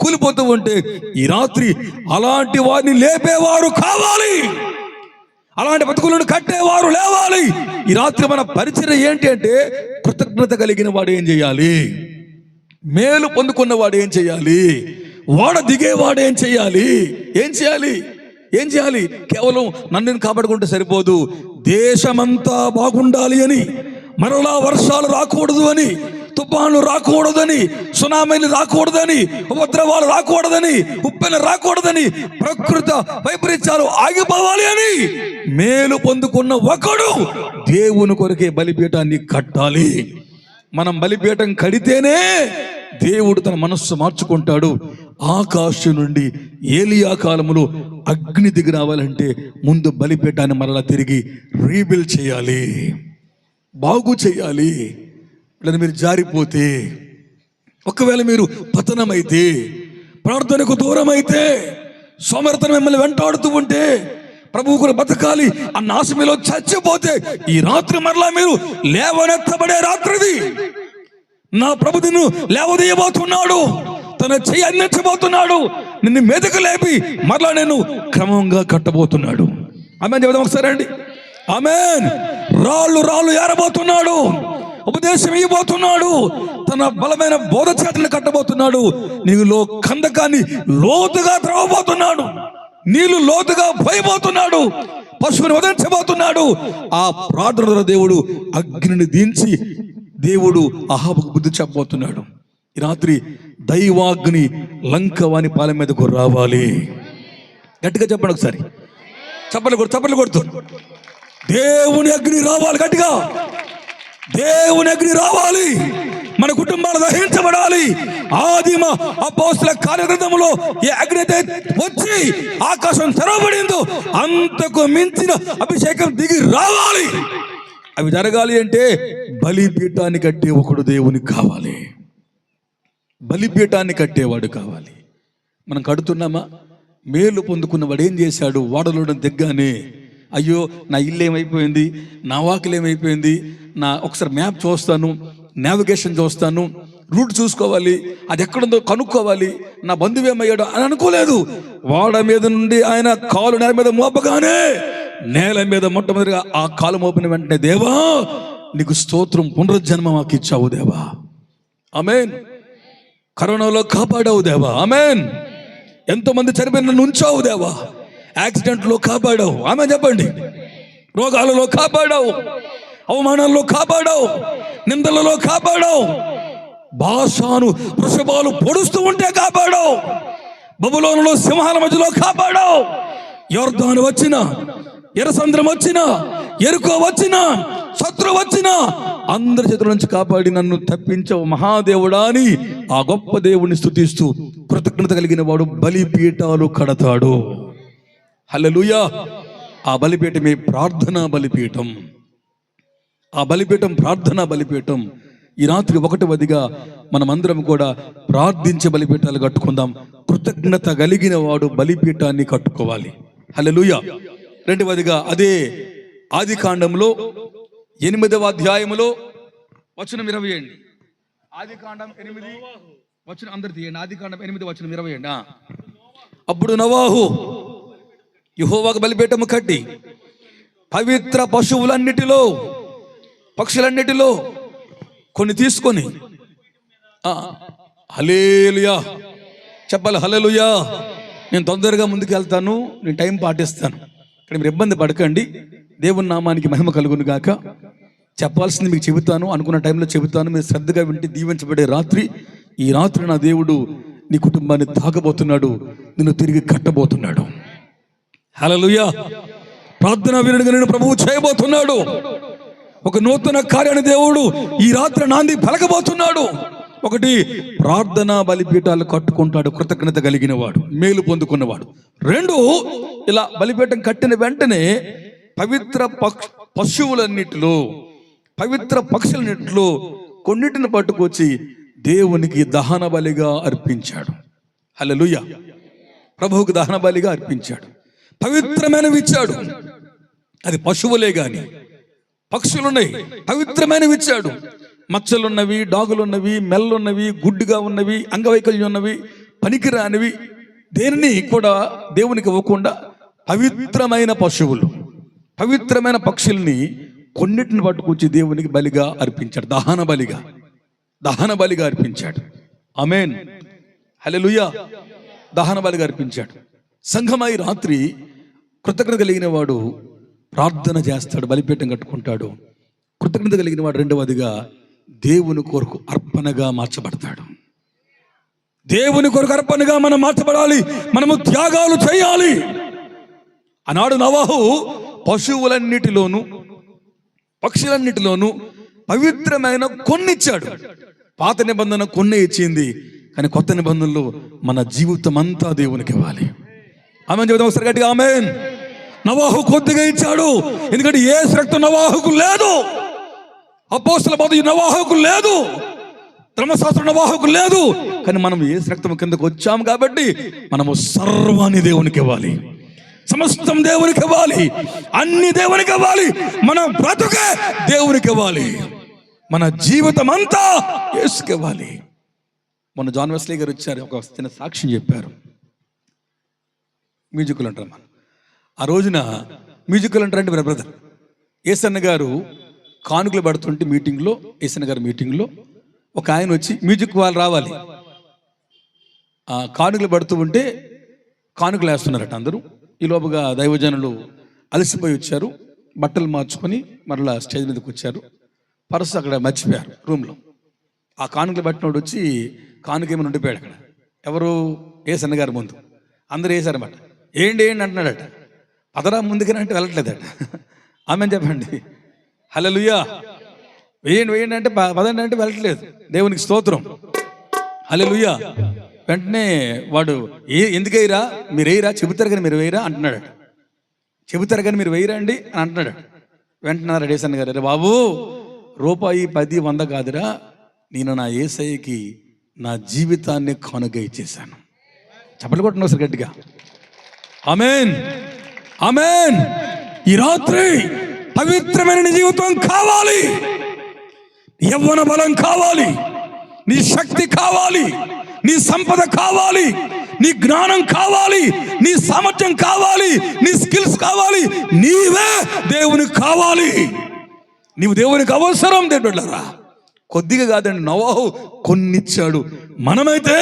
కూలిపోతూ ఉంటే, ఈ రాత్రి అలాంటి వారిని లేపేవారు కావాలి, అలాంటి బతుకులను కట్టేవారు లేవాలి. ఈ రాత్రి మన పరిచర్య ఏంటి అంటే, కృతజ్ఞత కలిగిన వాడు ఏం చేయాలి, మేలు పొందుకున్న వాడు ఏం చేయాలి, వాడ దిగేవాడు ఏం చేయాలి, ఏం చేయాలి? ఏం చేయాలి? కేవలం నన్ను కాపాడుకుంటే సరిపోదు, దేశమంతా బాగుండాలి అని, మరలా వర్షాలు రాకూడదు అని, తుఫాన్లు రాకూడదని, సునామీలు రాకూడదని, ఉపద్రవాలు రాకూడదని, ఉప్పెన రాకూడదని, ప్రకృతి వైపరీత్యాలు ఆగిపోవాలి అని మేలు పొందుకున్న ఒకడు దేవుని కొరకే బలిపీఠాన్ని కట్టాలి. మనం బలిపీఠం కడితేనే దేవుడు తన మనస్సు మార్చుకుంటాడు. ఆకాశం నుండి ఏలియా కాలములో అగ్ని దిగి రావాలంటే ముందు బలిపీఠాన్ని మరలా తిరిగి రీబిల్డ్ చేయాలి, బాగు చేయాలి. ఇలా మీరు జారిపోతే, ఒకవేళ మీరు పతనమైతే, ప్రార్థనకు దూరం అయితే, సోమరితనం మిమ్మల్ని వెంటాడుతూ ఉంటే, ప్రభువు కూడా బతకాలి అన్న ఆశ మీలో చచ్చిపోతే, ఈ రాత్రి మరలా మీరు లేవనెత్తబడే రాత్రిది. నా ప్రభు నిన్ను లేవదీయబోతున్నాడు, తన చెయ్యి అందించబోతున్నాడు, నిన్ను మెదకు లేపి మరలా నేను క్రమంగా కట్టబోతున్నాడు. ఆమేన్ చెబుదాం ఒకసారి అండి. ఆమేన్. రాళ్ళు ఏరబోతున్నాడు, ఉపదేశం ఇవ్వబోతున్నాడు, తన బలమైన బోధ చేతను కట్టబోతున్నాడు. నీలో కందకాన్ని లోతుగా త్రవబోతున్నాడు, నీళ్లు లోతుగా పోయబోతున్నాడు, పశువుని వధించబోతున్నాడు. ఆ ప్రార్థన దేవుడు అగ్నిని దించి దేవుడు అహాబుకు బుద్ధి చెప్పబోతున్నాడు. ఈ రాత్రి దైవాగ్ని లంకవాని పాలెం మీదకు రావాలి. గట్టిగా చెప్పండి ఒకసారి, చప్పట్లు కొడుతూ. దేవుని అగ్ని రావాలి, గట్టిగా దేవుని అగ్ని రావాలి. మన కుటుంబాలు దహించబడాలి. ఆదిమ అపోస్తల కార్యగ్రంథంలో ఏ అగ్ని అయితే వచ్చి ఆకాశం తెరవబడిందో అంతకు మించిన అభిషేకం దిగి రావాలి. అవి జరగాలి అంటే బలిపీఠాన్ని కట్టే ఒకడు దేవునికి కావాలి, బలిపీఠాన్ని కట్టేవాడు కావాలి. మనం కడుతున్నామా? మేలు పొందుకున్నవాడు ఏం చేశాడు? వాడలోడం దిగ్గానే, అయ్యో నా ఇల్లు ఏమైపోయింది, నా వాకిలు ఏమైపోయింది, నా ఒకసారి మ్యాప్ చూస్తాను, నావిగేషన్ చూస్తాను, రూట్ చూసుకోవాలి, అది ఎక్కడుందో కనుక్కోవాలి, నా బంధువేమయ్యాడు అని అనుకోలేదు. వాడ మీద నుండి ఆయన కాలు నేల మీద మోపగానే నేల మీద మొట్టమొదటిగా ఆ కాలు మోపిన వెంటనే, దేవా నీకు స్తోత్రం, పునరుజ్జన్మ మాకు ఇచ్చావు దేవా, ఆమేన్. కరోనాలో కాపాడావు దేవా, ఆమేన్. ఎంతోమంది చనిపోయిన నన్ను ఉంచావు దేవా, యాక్సిడెంట్లో కాపాడావు, ఆమేన్ చెప్పండి. రోగాలలో కాపాడావు, అవమానాల్లో కాపాడావు, నిందలలో కాపాడావు, బాషాను వృషభాలు పొడుస్తూ ఉంటే కాపాడావు, బబులోనులో సింహాల మధ్యలో కాపాడావు, యొర్దాను వచ్చినా, ఎర్రసముద్రం వచ్చినా, ఎరుకో వచ్చినా, శత్రు వచ్చినా అందరి చేతుల నుంచి కాపాడి నన్ను తప్పించవు మహాదేవుడా అని ఆ గొప్ప దేవుడిని స్తుతిస్తూ కృతజ్ఞత కలిగిన వాడు బలిపీఠాలు కడతాడు. హల్లెలూయా. ఆ బలిపీఠమే ప్రార్థనా బలిపీఠం. ఆ బలిపీఠం ప్రార్థనా బలిపీఠం. ఈ రాత్రి 1వదిగా మనమందరం కూడా ప్రార్థించే బలిపీఠాలు కట్టుకుందాం. కృతజ్ఞత కలిగిన వాడు బలిపీఠాన్ని కట్టుకోవాలి. హల్లెలూయా. 2వదిగా అదే ఆదికాండంలో 8వ అధ్యాయములో వచనం 20 అండి. ఆదికాండం 8 వచనం అందరు తీయండి. ఆదికాండం 8 వచనం 20 అండి. అప్పుడు నోవాహు యెహోవాకు బలిపీఠము కట్టి పవిత్ర పశువులన్నిటిలో, పక్షులన్నిటిలో కొన్ని తీసుకొని, హల్లెలూయా చెప్పాలి, హల్లెలూయా. నేను తొందరగా ముందుకు వెళ్తాను, నేను టైం పాటిస్తాను, ఇక్కడ మీరు ఇబ్బంది పడకండి. దేవుని నామానికి మహిమ కలుగును గాక. చెప్పాల్సింది మీకు చెబుతాను, అనుకున్న టైంలో చెబుతాను. మీరు శ్రద్ధగా వింటే దీవించబడే రాత్రి. ఈ రాత్రి నా దేవుడు నీ కుటుంబాన్ని తాకబోతున్నాడు, నిన్ను తిరిగి కట్టబోతున్నాడు. హల్లెలూయా. ప్రార్థన వినడుగా నేను ప్రభువు చేయబోతున్నాడు. ఒక నూతన కార్యాన్ని దేవుడు ఈ రాత్రి నాంది పలకబోతున్నాడు. ఒకటి, ప్రార్థనా బలిపీఠాలు కట్టుకుంటాడు కృతజ్ఞత కలిగిన వాడు, మేలు పొందుకున్నవాడు. 2, ఇలా బలిపీఠం కట్టిన వెంటనే పవిత్ర పశువులన్నిటిలో, పవిత్ర పక్షులన్నిటిలో కొన్నిటిని పట్టుకొచ్చి దేవునికి దహన బలిగా అర్పించాడు. హల్లెలూయా. ప్రభువుకు దహన బలిగా అర్పించాడు. పవిత్రమైనవి ఇచ్చాడు. అది పశువులే గాని పక్షులున్నాయి, పవిత్రమైనవి ఇచ్చాడు. మచ్చలున్నవి, డాగులున్నవి, మెల్లున్నవి, గుడ్డుగా ఉన్నవి, అంగవైకల్యం ఉన్నవి, పనికిరానివి దేనిని కూడా దేవునికి ఇవ్వకుండా పవిత్రమైన పశువులు, పవిత్రమైన పక్షుల్ని కొన్నిటిని పట్టుకొచ్చి దేవునికి బలిగా అర్పించాడు. దహన బలిగా అర్పించాడు. ఆమేన్. హల్లెలూయా. దహన బలిగా అర్పించాడు. సంఘమై రాత్రి కృతజ్ఞత కలిగిన వాడు ప్రార్థన చేస్తాడు, బలిపీఠం కట్టుకుంటాడు. కృతజ్ఞత కలిగిన వాడు రెండవదిగా దేవుని కొరకు అర్పణగా మార్చబడతాడు. దేవుని కొరకు అర్పణగా మనం మార్చబడాలి, మనము త్యాగాలు చేయాలి. ఆనాడు నోవహు పశువులన్నిటిలోనూ పక్షులన్నిటిలోనూ పవిత్రమైన కొన్నిచ్చాడు. పాత నిబంధన కొన్ని ఇచ్చింది, కానీ కొత్త నిబంధనలో మన జీవితం అంతా దేవునికి ఇవ్వాలి. ఆమె చెబుతాం ఒకసారి గట్టిగా ఆమేన్. నోవహు కొద్దిగా ఇచ్చాడు, ఎందుకంటే యేసు రక్తం నోవహుకు లేదు, అపోస్తల బోధ నోవహుకు లేదు, ధర్మశాస్త్రం నోవహుకు లేదు. కానీ మనం యేసు రక్తం కిందకు వచ్చాము కాబట్టి మనము సర్వాన్ని దేవునికి ఇవ్వాలి, సమస్తం దేవునికి ఇవ్వాలి, అన్ని దేవునికి ఇవ్వాలి, మన బ్రతుకే దేవునికి ఇవ్వాలి, మన జీవితం అంతా యేసుకి ఇవ్వాలి. మొన్న జాన్ వెస్లీ గారు వచ్చారు, ఒక చిన్న సాక్ష్యం చెప్పారు. మ్యూజికల్ అంటారు మనం. ఆ రోజున మ్యూజికల్ అంటారంటే మన బ్రదర్ ఏసన్న గారు కానుకలు పడుతుంటే మీటింగ్లో, ఏసన్న గారు మీటింగ్లో ఒక ఆయన వచ్చి మ్యూజిక్ వాళ్ళు రావాలి, కానుకలు పడుతూ ఉంటే కానుకలు వేస్తున్నారట అందరూ. ఈ లోపుగా దైవజనులు అలసిపోయి వచ్చారు, బట్టలు మార్చుకొని మరలా స్టేజ్ మీదకి వచ్చారు. పర్సు అక్కడ మర్చిపోయారు రూమ్లో. ఆ కానుకలు పట్టినోడు వచ్చి కానుక ఏమైనా ఉండిపోయాడు అక్కడ. ఎవరు? ఏసన్న గారి ముందు అందరూ వేసారన్నమాట. ఏంటి అంటున్నాడట. పదరా ముందుకని అంటే వెళ్ళట్లేదట. ఆమె చెప్పండి హల్లెలూయా. వేయండి అంటే పదండి అంటే వెళ్ళట్లేదు. దేవునికి స్తోత్రం, హల్లెలూయా. వెంటనే వాడు ఎందుకు వేయరా, మీరు వేయరా, చెబుతారు కానీ మీరు వేయరా అంటున్నాడు. చెబుతారు కానీ మీరు వేయరా అండి అని అంటున్నాడు. వెంటనే రెడేసన్ గారు, అరే బాబు, రూపాయి 10, 100 కాదురా, నేను నా యేసయ్యకి నా జీవితాన్ని కానుక ఇచ్చేసాను. చప్పట్లు కొట్టండి సార్ గట్టిగా. ఆమేన్, ఆమేన్. ఈ రాత్రి పవిత్రమైన నీ జీవితం కావాలి, యవ్వన బలం కావాలి, నీ శక్తి కావాలి, నీ సంపద కావాలి, నీ జ్ఞానం కావాలి, నీ సామర్థ్యం కావాలి, నీ స్కిల్స్ కావాలి, నీవే దేవునికి కావాలి. నీవు దేవునికి అవసరం. దేవుళ్ళారా, కొద్దిగా కాదండి, నోవహు కొన్నిచ్చాడు. మనమైతే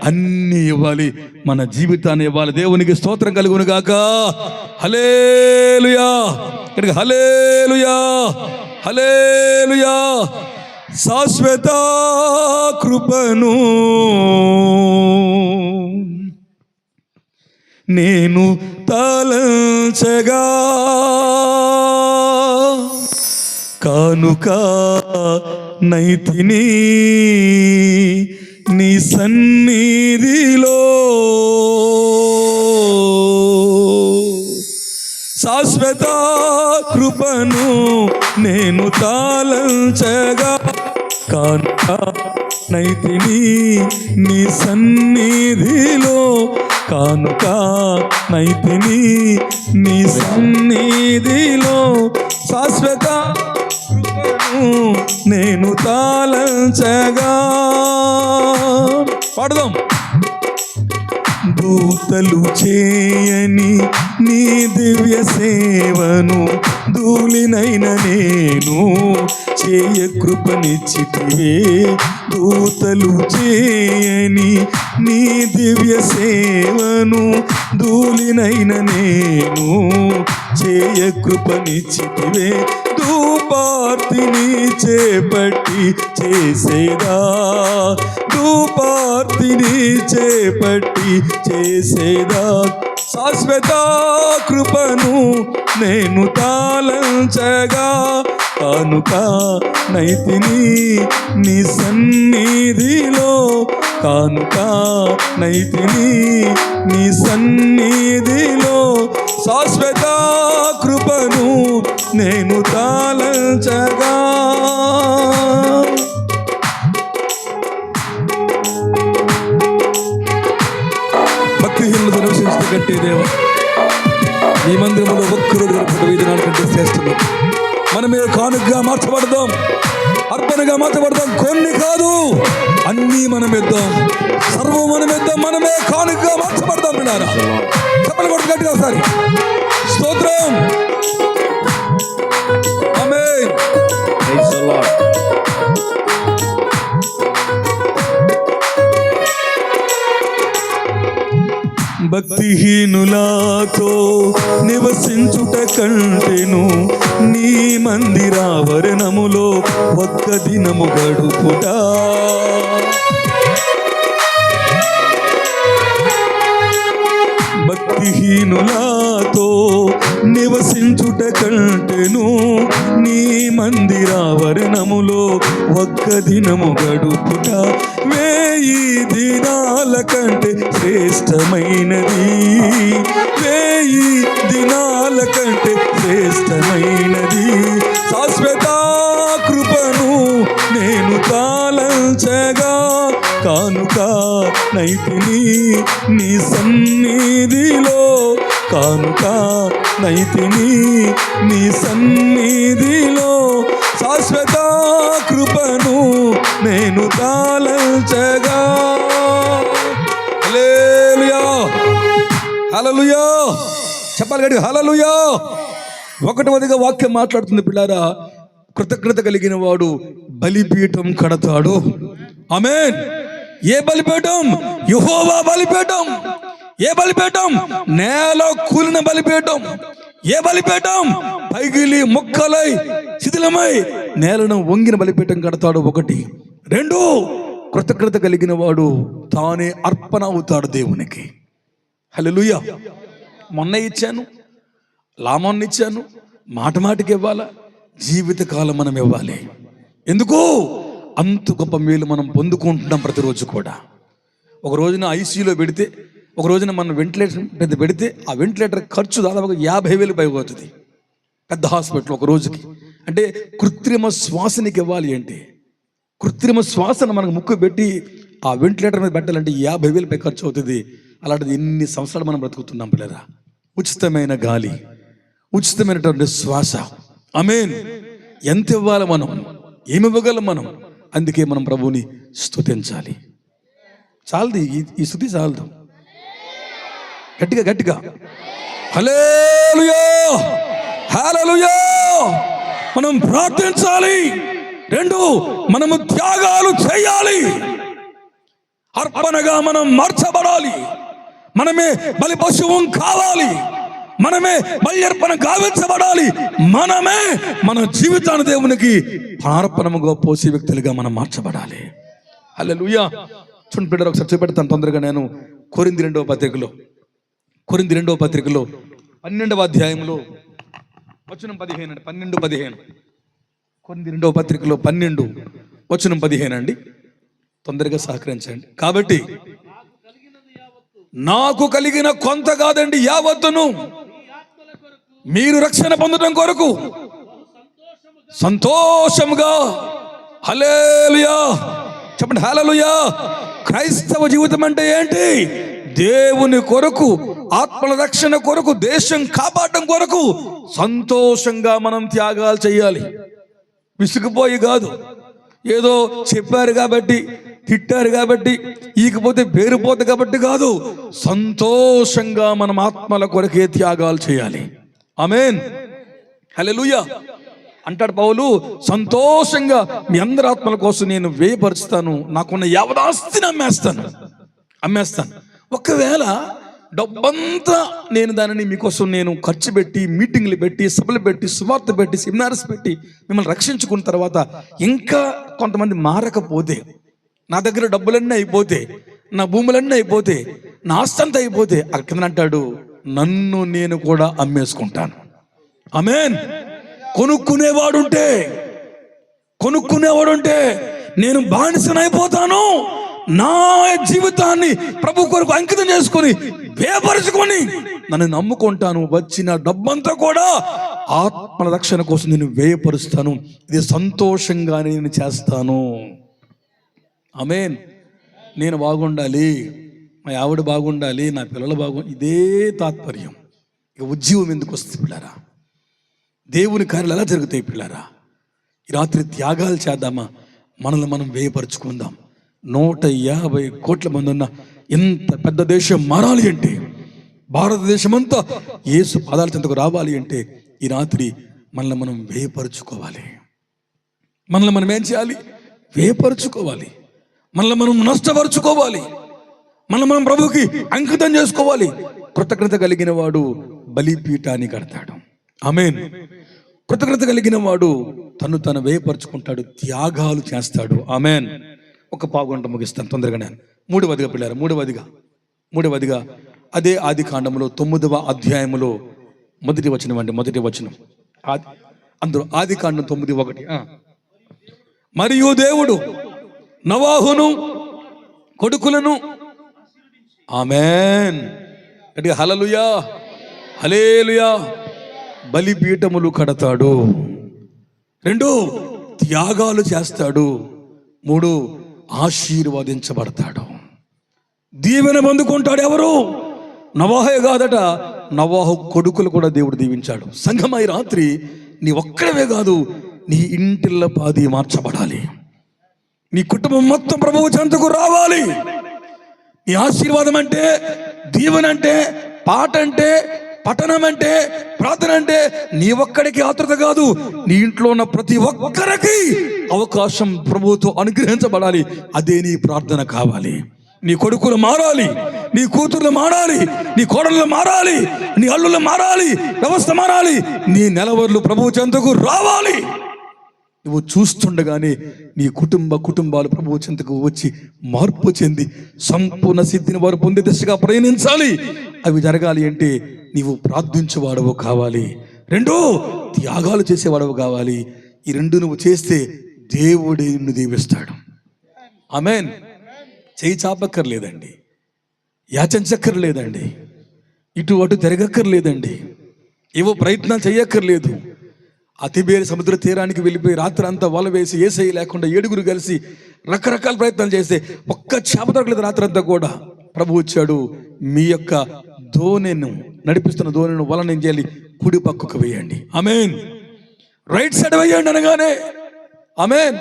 అన్ని ఇవ్వాలి, మన జీవితాన్ని ఇవ్వాలి. దేవునికి స్తోత్రం కలుగును గాక. హల్లెలూయా, హల్లెలూయా, హల్లెలూయా. శాశ్వత కృపను నేను తలంచగా కానుక నైతిని నీ సన్నిధిలో. శాశ్వత కృపను నేను తాళంచగా కానుక నైతిని నీ సన్నిధిలో. కానుక నైతిని నీ సన్నిధిలో. శాశ్వత కృపను నేను తాళంచగా. పాడదాం. దూతలు చేయని నీ దివ్య సేవను ధూళినైన నేను చేయ కృపనిచ్చితివే. దూతలు చేయని నీ దివ్య సేవను ధూళినైన నేను చేయ కృపనిచ్చితివే. ధూపార్తిని చేపట్టి చేసేదా, ధూపార్తిని చేపట్టి చేసేదా. శాశ్వత కృపను నేను తాళంచగా కానుక నైతిని నీ సన్నిధిలో. కానుక నైతిని నీ సన్నిధిలో. శాశ్వత కృపను నేను తాళంచగా. భక్తిహీనులు నివసించే కంటే దేవ ఈ మందిరంలో ఒక్కరు 5 నాలుగు కంటే శ్రేష్టము. మనమే కానుకగా మార్చబడదాం, అర్పణగా మార్చబడదాం. కొన్ని కాదు, అన్నీ మనం ఇద్దాం, సర్వం మనం ఇద్దాం. మనమే కానుకగా మార్చబడదాం. వినారా, చెప్పలు కొట్టు గట్టిగా ఒకసారి. స్తోత్రం, ఆమేన్. Praise the lord. భక్తిహీనులతో నివసించుట కంటెను నీ మందిరావరణములో ఒక్క దినము గడుపుట. భక్తిహీనులతో నివసించుట కంటెను నీ మందిరావరణములో ఒక్క దినము గడుపుట 1000 దినాల కంటే శ్రేష్టమైనది. 1000 దినాల కంటే శ్రేష్టమైనది. శాశ్వత కృపను నేను తాళంచగా కానుక నైతిని నీ సన్నిధిలో. కానుక నైతిని నీ సన్నిధిలో. శాశ్వత కృపను నేను తాళంచగా. హల్లెలూయా, హల్లెలూయా చెప్పాలి గట్టిగా, హల్లెలూయా. 1వదిగా వాక్యం మాట్లాడుతుంది పిల్లారా, కృతజ్ఞత కలిగిన వాడు బలిపీఠం కడతాడు. ఆమేన్. ఏ బలిపీఠం? యెహోవా బలిపీఠం. ఏ బలిపీఠం? నేల కూలిన బలిపీఠం. ఏ బలిపీఠం? పైగిలి ముక్కలై శిథిలమై నేలను వంగిన బలిపీఠం కడతాడు. 1. 2, కృతజ్ఞత కలిగిన వాడు తానే అర్పణ అవుతాడు దేవునికి. హల్లెలూయా. మొన్న ఇచ్చాను, లామాన్ని ఇచ్చాను, మాటికి ఇవ్వాలా? జీవితకాలం మనం ఇవ్వాలి. ఎందుకు? అంత గొప్ప మేలు మనం పొందుకుంటున్నాం ప్రతిరోజు కూడా. ఒక రోజున ఐసీయూలో పెడితే, ఒక రోజున మనం వెంటిలేటర్ పెడితే ఆ వెంటిలేటర్ ఖర్చు దాదాపుగా 50,000 పైగా అవుతుంది పెద్ద హాస్పిటల్ ఒక రోజుకి. అంటే కృత్రిమ శ్వాసనికి ఇవ్వాలి అంటే, కృత్రిమ శ్వాసను మనకు ముక్కు పెట్టి ఆ వెంటిలేటర్ మీద పెట్టాలంటే 50,000 పై ఖర్చు అవుతుంది. అలాంటిది ఎన్ని సంవత్సరాలు మనం బ్రతుకుతున్నాం పిల్లరా. ఉచితమైన గాలి, ఉచితమైనటువంటి శ్వాస. ఆమేన్. ఎంత ఇవ్వాలి మనం? ఏమి ఇవ్వగలం మనం? అందుకే మనం ప్రభువుని స్తుతించాలి. చాలది ఈ స్తుతి చాలదు. గట్టిగా హల్లెలూయా, హల్లెలూయా మనం ప్రార్థించాలి. 2, మనము త్యాగాలు చేయాలి. అర్పణగా మనం మార్చబడాలి. మనమే బలి పశువు కావాలి. మనమే బలి అర్పణ గావించబడాలి. మనమే మన జీవితాన్ని దేవునికి అర్పణముగా పోసే వ్యక్తులుగా మనం మార్చబడాలి. హల్లెలూయా. చూడండి బిడ్డలు, ఒకసారి చూపెడతాను తొందరగా. నేను కొరింథీ 2వ పత్రికలో 12వ అధ్యాయంలో వచనం 15 అండి. 12:15 కొరింథీ 2వ పత్రికలో 12:15 అండి. తొందరగా సహకరించండి. కాబట్టి నాకు కలిగిన కొంత కాదండి, యావత్తును మీరు రక్షణ పొందడం కొరకు సంతోషముగా. హల్లెలూయా చెప్పండి, హల్లెలూయా. క్రైస్తవ జీవితం అంటే ఏంటి? దేవుని కొరకు, ఆత్మల రక్షణ కొరకు, దేశం కాపాడడం కొరకు సంతోషంగా మనం త్యాగాలు చేయాలి. విసుగుపోయి కాదు, ఏదో చెప్పారు కాబట్టి, తిట్టారు కాబట్టి, ఈకపోతే పేరుపోతే కాబట్టి కాదు. సంతోషంగా మనం ఆత్మల కొరకే త్యాగాలు చేయాలి. ఆమేన్, హల్లెలూయా. అంటాడు పౌలు, సంతోషంగా మీ అందరి ఆత్మల కోసం నేను వ్యయపరుస్తాను, నాకున్న యావదాస్తిని అమ్మేస్తాను. ఒకవేళ డబ్బంతా నేను దానిని మీకోసం నేను ఖర్చు పెట్టి, మీటింగ్లు పెట్టి, సభలు పెట్టి, సువార్త పెట్టి, సెమినార్స్ పెట్టి మిమ్మల్ని రక్షించుకున్న తర్వాత ఇంకా కొంతమంది మారకపోతే, నా దగ్గర డబ్బులన్నీ అయిపోతే, నా భూములన్నీ అయిపోతే, నా ఆస్తంతా అయిపోతే, అక్కడ అంటాడు నన్ను నేను కూడా అమ్మేసుకుంటాను. ఆమేన్. కొనుక్కునేవాడుంటే నేను బానిసనైపోతాను. నా జీవితాన్ని ప్రభు కొరకు అంకితం చేసుకొని వ్యయపరుచుకొని నన్ను నమ్ముకుంటాను. వచ్చిన డబ్బంతా కూడా ఆత్మల రక్షణ కోసం నేను వ్యయపరుస్తాను. ఇది సంతోషంగా నేను చేస్తాను. ఆమేన్. నేను బాగుండాలి, మా ఆవిడ బాగుండాలి, నా పిల్లలు ఇదే తాత్పర్యం. ఇక ఉద్యోగం ఎందుకు వస్తుంది పిల్లారా? దేవుని కార్యాలు ఎలా జరుగుతాయి పిల్లారా? ఈ రాత్రి త్యాగాలు చేద్దామా? మనల్ని మనం వ్యయపరుచుకుందాం. 150 కోట్ల మంది ఉన్న ఎంత పెద్ద దేశం మారాలి అంటే, భారతదేశం అంతా యేసు పాదాల చెంతకు రావాలి అంటే ఈ రాత్రి మనల్ని మనం వ్యయపరుచుకోవాలి. మనల్ని మనం ఏం చేయాలి? వ్యయపరుచుకోవాలి. మనల్ని మనం నష్టపరుచుకోవాలి. మనం ప్రభువుకి అంకితం చేసుకోవాలి. కృతజ్ఞత కలిగిన వాడు బలిపీఠాన్ని కడతాడు. ఆమేన్. కృతజ్ఞత కలిగిన వాడు తను వేయపరుచుకుంటాడు, త్యాగాలు చేస్తాడు. ఆమేన్. ఒక పావుగంట ముగిస్తాను తొందరగానే. మూడవదిగా పిల్లారు, మూడవదిగా అదే ఆది కాండములో 9వ అధ్యాయములో మొదటి వచనం అందులో ఆది కాండం 9:1. మరియు దేవుడు నోవహును కొడుకులను, ఆమేన్, హల్లెలూయా హల్లెలూయా, బలిపీఠములు కడతాడు. 2 త్యాగాలు చేస్తాడు. 3 ఆశీర్వదించబడతాడు. దీవెన పొందుకుంటాడు. ఎవరు? నోవహే కాదట, నోవహు కొడుకులు కూడా దేవుడు దీవించాడు. సంఘమై రాత్రి నీ ఒక్కడవే కాదు, నీ ఇంటిల్ల పాది మార్చబడాలి. నీ కుటుంబం మొత్తం ప్రభువు చెంతకు రావాలి. నీ ఆశీర్వాదం అంటే, దీవెన అంటే, పాట అంటే, పఠనం అంటే, ప్రార్థన అంటే నీ ఒక్కడికి ఆత్రుత కాదు, నీ ఇంట్లో ఉన్న ప్రతి ఒక్కరికి అవకాశం ప్రభువుతో అనుగ్రహించబడాలి. అదే నీ ప్రార్థన కావాలి. నీ కొడుకులు మారాలి, నీ కూతుర్లు మారాలి, నీ కోడళ్ళు మారాలి, నీ అల్లులు మారాలి, వ్యవస్థ మారాలి, నీ నెలవర్లు ప్రభువు చెంతకు రావాలి. నువ్వు చూస్తుండగానే నీ కుటుంబాలు ప్రభువు చెంతకు వచ్చి మార్పు చెంది సంపూర్ణ సిద్ధిని వారు పొందే దిశగా ప్రయాణించాలి. అవి జరగాలి అంటే నీవు ప్రార్థించేవాడవు కావాలి. 2 త్యాగాలు చేసేవాడవు కావాలి. ఈ 2 నువ్వు చేస్తే దేవుడే నిన్ను దీవిస్తాడు. ఆమేన్. చేయి చాపక్కర్లేదండి, యాచించక్కర్లేదండి, ఇటు అటు తిరగక్కర్లేదండి, ఏవో ప్రయత్నాలు చేయక్కర్లేదు. అతిబేరి సముద్ర తీరానికి వెళ్ళిపోయి రాత్రి అంతా వల వేసి ఏసై లేకుండా 7 కలిసి రకరకాల ప్రయత్నాలు చేస్తే ఒక్క చేప దొరకలేదు. రాత్రి అంతా కూడా ప్రభు వచ్చాడు, మీ యొక్క నడిపిస్తున్న దోణిను వలన ఏం చేయాలి? కుడి పక్కకు వేయండి. ఆమేన్. రైట్ సైడ్ వేయండి అనగానే ఆమేన్,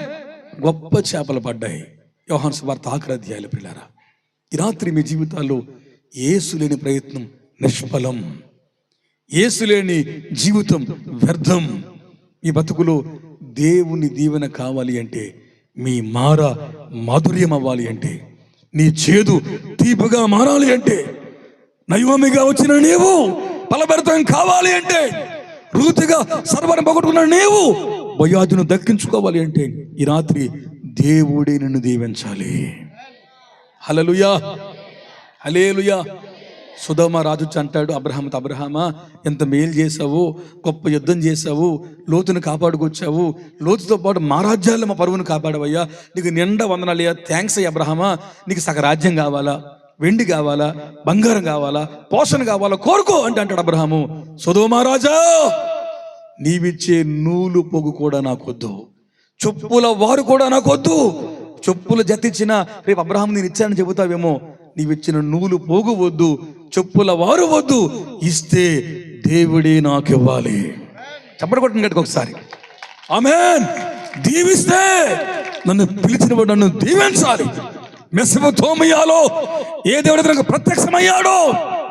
గొప్ప చేపలు పడ్డాయి. యోహాను సువార్త 6వ అధ్యాయంలో పిల్లారా, ఈ రాత్రి మీ జీవితాల్లో యేసు లేని ప్రయత్నం నిష్ఫలం, యేసు లేని జీవితం వ్యర్థం. మీ బతుకులో దేవుని దీవెన కావాలి అంటే, మీ మాధుర్యం అవ్వాలి అంటే, నీ చేదు తీపిగా మారాలి అంటే, నయోమిగా వచ్చిన నీవు ఫలభరితం కావాలి అంటే, రూతుగా సర్వాన్ని పోగొట్టుకున్న నీవు బోయాజును దక్కించుకోవాలి అంటే, ఈ రాత్రి దేవుడే నిన్ను దీవించాలి. హల్లెలూయా హల్లెలూయా. సుధమ రాజు అంటాడు అబ్రహాముతో, అబ్రహామా ఎంత మేలు చేసావు, గొప్ప యుద్ధం చేసావు, లోతును కాపాడుకొచ్చావు, లోతుతో పాటు మా రాజ్యాల్లో మా పరువును కాపాడవయ్యా, నీకు నిండా వందనాలయ్యా, థ్యాంక్స్ అయ్యా అబ్రహామా, నీకు సగ రాజ్యం కావాలా, వెండి కావాలా, బంగారం కావాలా, పోషణ కావాలా, కోరుకో అంటే అంటాడు అబ్రహాము, సొదొమ రాజా నీవిచ్చే నూలు పొగు కూడా నాకొద్దు, చెప్పుల వారు కూడా నాకొద్దు. చెప్పుల జతిచ్చిన రేపు అబ్రహాం నేను ఇచ్చానని చెబుతావేమో, నీవిచ్చిన నూలు పోగు వద్దు, చెప్పుల వారు వద్దు, ఇస్తే దేవుడే నాకు ఇవ్వాలి. చప్పటి కొట్టండి గట్టిగా ఒకసారి. ఆమేన్. దీవిస్తే నన్ను పిలిచిన వాడు నన్ను దీవించాలి. మెసొపొతామియాలో ఏ దేవుడు నాకు ప్రత్యక్షమయ్యాడో,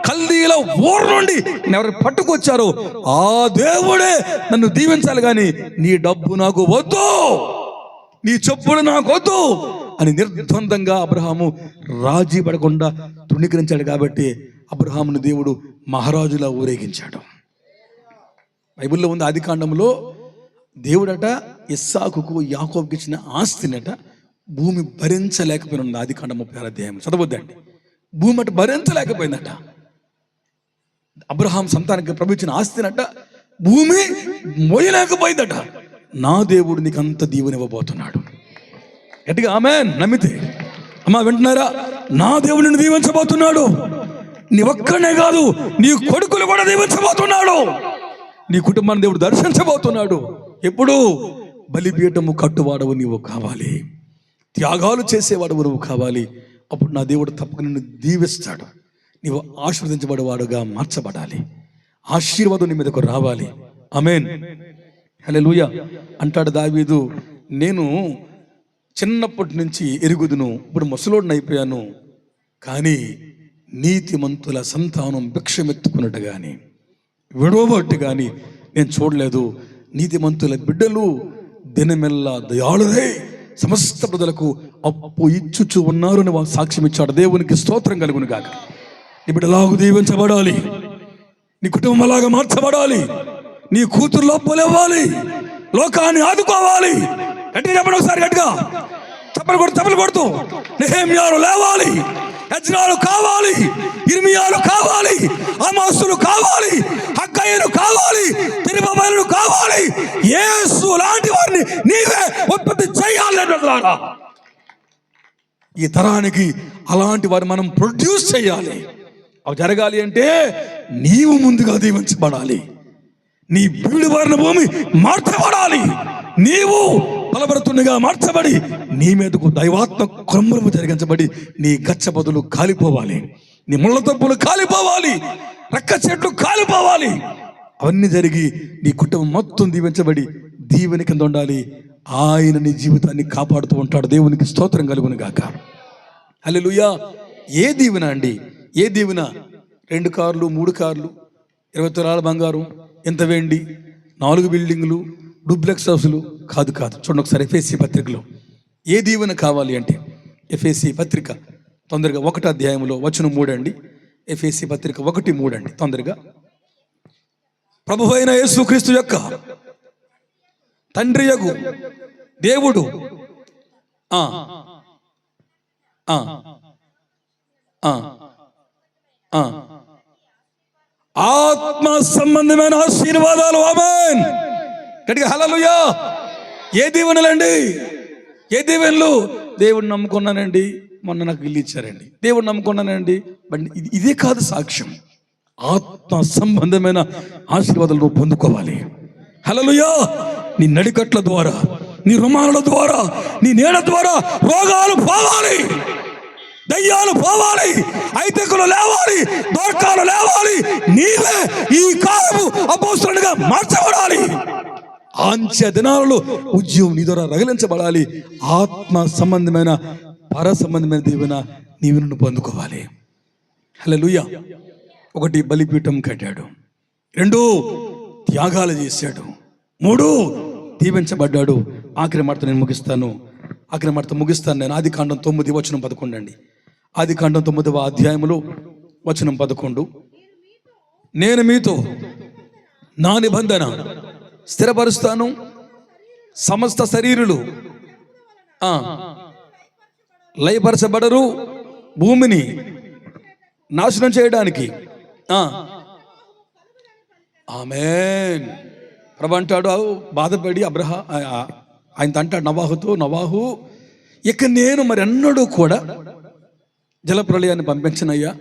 కల్దీల ఊరు నుండి ఎవరు పట్టుకొచ్చారో ఆ దేవుడే నన్ను దీవించాలి. కానీ నీ డబ్బు నాకు వద్దు, నీ చెప్పులు నాకు వద్దు అని నిర్ద్వందంగా అబ్రహాము రాజీ పడకుండా తృణీకరించాడు. కాబట్టి అబ్రహామును దేవుడు మహారాజులా ఊరేగించాడు. బైబిల్లో ఉంది, ఆది కాండంలో దేవుడట ఇస్సాకుకు యాకోబుకి ఇచ్చిన ఆస్తినట భూమి భరించలేకపోయిన. ఆది కాండం 36వ అధ్యాయం చదవద్దండి. భూమి అట భరించలేకపోయిందట. అబ్రహాం సంతానానికి ప్రభు ఇచ్చిన ఆస్తినట భూమి మోయలేకపోయిందట. నా దేవుడు నీకు అంత దీవెనివ్వబోతున్నాడు. గట్టిగా ఆమేన్ నమ్మితే అమ్మా వింటున్నారా? నా దేవుడు నిన్ను దీవించబోతున్నాడు. నీ ఒక్కనే కాదు, నీ కొడుకులు కూడా దీవించబోతున్నాడు. నీ కుటుంబాన్ని దేవుడు దర్శించబోతున్నాడు. ఎప్పుడు? బలిపీఠము కట్టువాడవు నీవు కావాలి, త్యాగాలు చేసేవాడు నువ్వు కావాలి. అప్పుడు నా దేవుడు తప్పక నిన్ను దీవిస్తాడు. నీవు ఆశీర్వదించబడేవాడుగా మార్చబడాలి. ఆశీర్వాదం నీ మీదకు రావాలి. ఆమేన్ హల్లెలూయా. అంటాడు దావీదు, నేను చిన్నప్పటి నుంచి ఎరుగుదును, ఇప్పుడు ముసలోడిని అయిపోయాను, కానీ నీతిమంతుల సంతానం భిక్షమెత్తుకున్నట్టు కానీ విడవబట్టు కానీ నేను చూడలేదు. నీతిమంతుల బిడ్డలు దినమెల్లా దయాళురై సమస్త ప్రజలకు అప్పు ఇచ్చుచు ఉన్నారు అని వారు సాక్ష్యం ఇచ్చాడు. దేవునికి స్తోత్రం కలుగును గాక. నీ బిడ్డలాగా దీవించబడాలి, నీ కుటుంబం అలాగా మార్చబడాలి, నీ కూతురు అప్పులు లోకాన్ని ఆదుకోవాలి. గట్టిగా చెప్పండి ఒకసారి, గట్టిగా చప్పలు కొడుతూ నెహెమ్యాలు లేవాలి, యజ్ఞాలు కావాలి, ఇర్మియాలు కావాలి, ఆమోసులు కావాలి, హగ్గయిలు కావాలి, తిరుమలు కావాలి. యేసు లాంటి వారిని నీవే ఉత్పత్తి చేయాలి. ఈ తరానికి అలాంటి వారు మనం ప్రొడ్యూస్ చేయాలి. అవి జరగాలి అంటే నీవు ముందుగా దీవించబడాలి, నీ బీడు బారిన భూమి మార్చబడాలి, నీవు బలపడుతుండగా మార్చబడి నీ మీదకు దైవాత్మ క్రమము జరిగించబడి నీ గచ్చ బదులు కాలిపోవాలి, నీ ముళ్ళ తప్పులు కాలిపోవాలి, రెక్క చెట్లు కాలిపోవాలి. అవన్నీ జరిగి నీ కుటుంబం మొత్తం దీవించబడి దీవెన కింద ఉండాలి. ఆయన నీ జీవితాన్ని కాపాడుతూ ఉంటాడు. దేవునికి స్తోత్రం కలుగును గాక. హల్లెలూయా. ఏ దీవెన అండి? ఏ దీవెన? 2 కార్లు, 3 కార్లు, 20 తులాల బంగారం, ఎంత వెండి, 4 బిల్డింగులు, డూప్లెక్స్ హౌసులు కాదు. చూడండి ఒకసారి ఎఫెసీ పత్రికలో ఏ దీవెన కావాలి అంటే, ఎఫెసీ పత్రిక తొందరగా 1వ అధ్యాయంలో వచనం 3 అండి. ఎఫెసీ పత్రిక 1:3 అండి. తొందరగా. ప్రభువు అయిన యేసుక్రీస్తు యొక్క తండ్రియగు దేవుడు ఆత్మ సంబంధమైన ఆశీర్వాదాలు. ఆమేన్. గట్టిగా హల్లెలూయా. ఏ దీవెనలండి? ఏ దీవెనలు? దేవుడిని నమ్ముకున్నానండి, మొన్న నాకు ఇల్లు ఇచ్చారండి. దేవుడిని నమ్ముకున్నానండి, బట్ ఇదే కాదు సాక్ష్యం. ఆత్మ సంబంధమైన ఆశీర్వాదాలు నువ్వు పొందుకోవాలి. హల్లెలూయా. నీ నడికట్ల ద్వారా, నీ రుమాల ద్వారా, నీ నీడ ద్వారా రోగాలు పోవాలి, దయ్యాలు పోవాలి, ఐతకులు లేవాలి, దోర్కాలు లేవాలి. నీవే ఈ కాలము అపోస్తలునిగా మార్చబడాలి. అంచె దినాలలో ఉద్యమం నీ ద్వారా రగిలించబడాలి. ఆత్మ సంబంధమైన పర సంబంధమైన దీవెన నీవును పొందుకోవాలి. హల్లెలూయా. 1 బలిపీఠం కట్టాడు, 2 త్యాగాలు చేశాడు, 3 దీవించబడ్డాడు. ఆఖరి మాటతో నేను ముగిస్తాను. నేను ఆదికాండం 9 వచనం 11 అండి. ఆదికాండం 9వ అధ్యాయములో వచనం 11. నేను మీతో నా నిబంధన స్థిరపరుస్తాను, సమస్త శరీరులు లయపరచబడరు, భూమిని నాశనం చేయడానికి. ఆమేన్. ప్రభు అంటాడు, బాధపడి ఆయన అంటాడు నవాహు, ఇక నేను మరి అన్నడూ కూడా జలప్రళయాన్ని పంపించనయ్యా,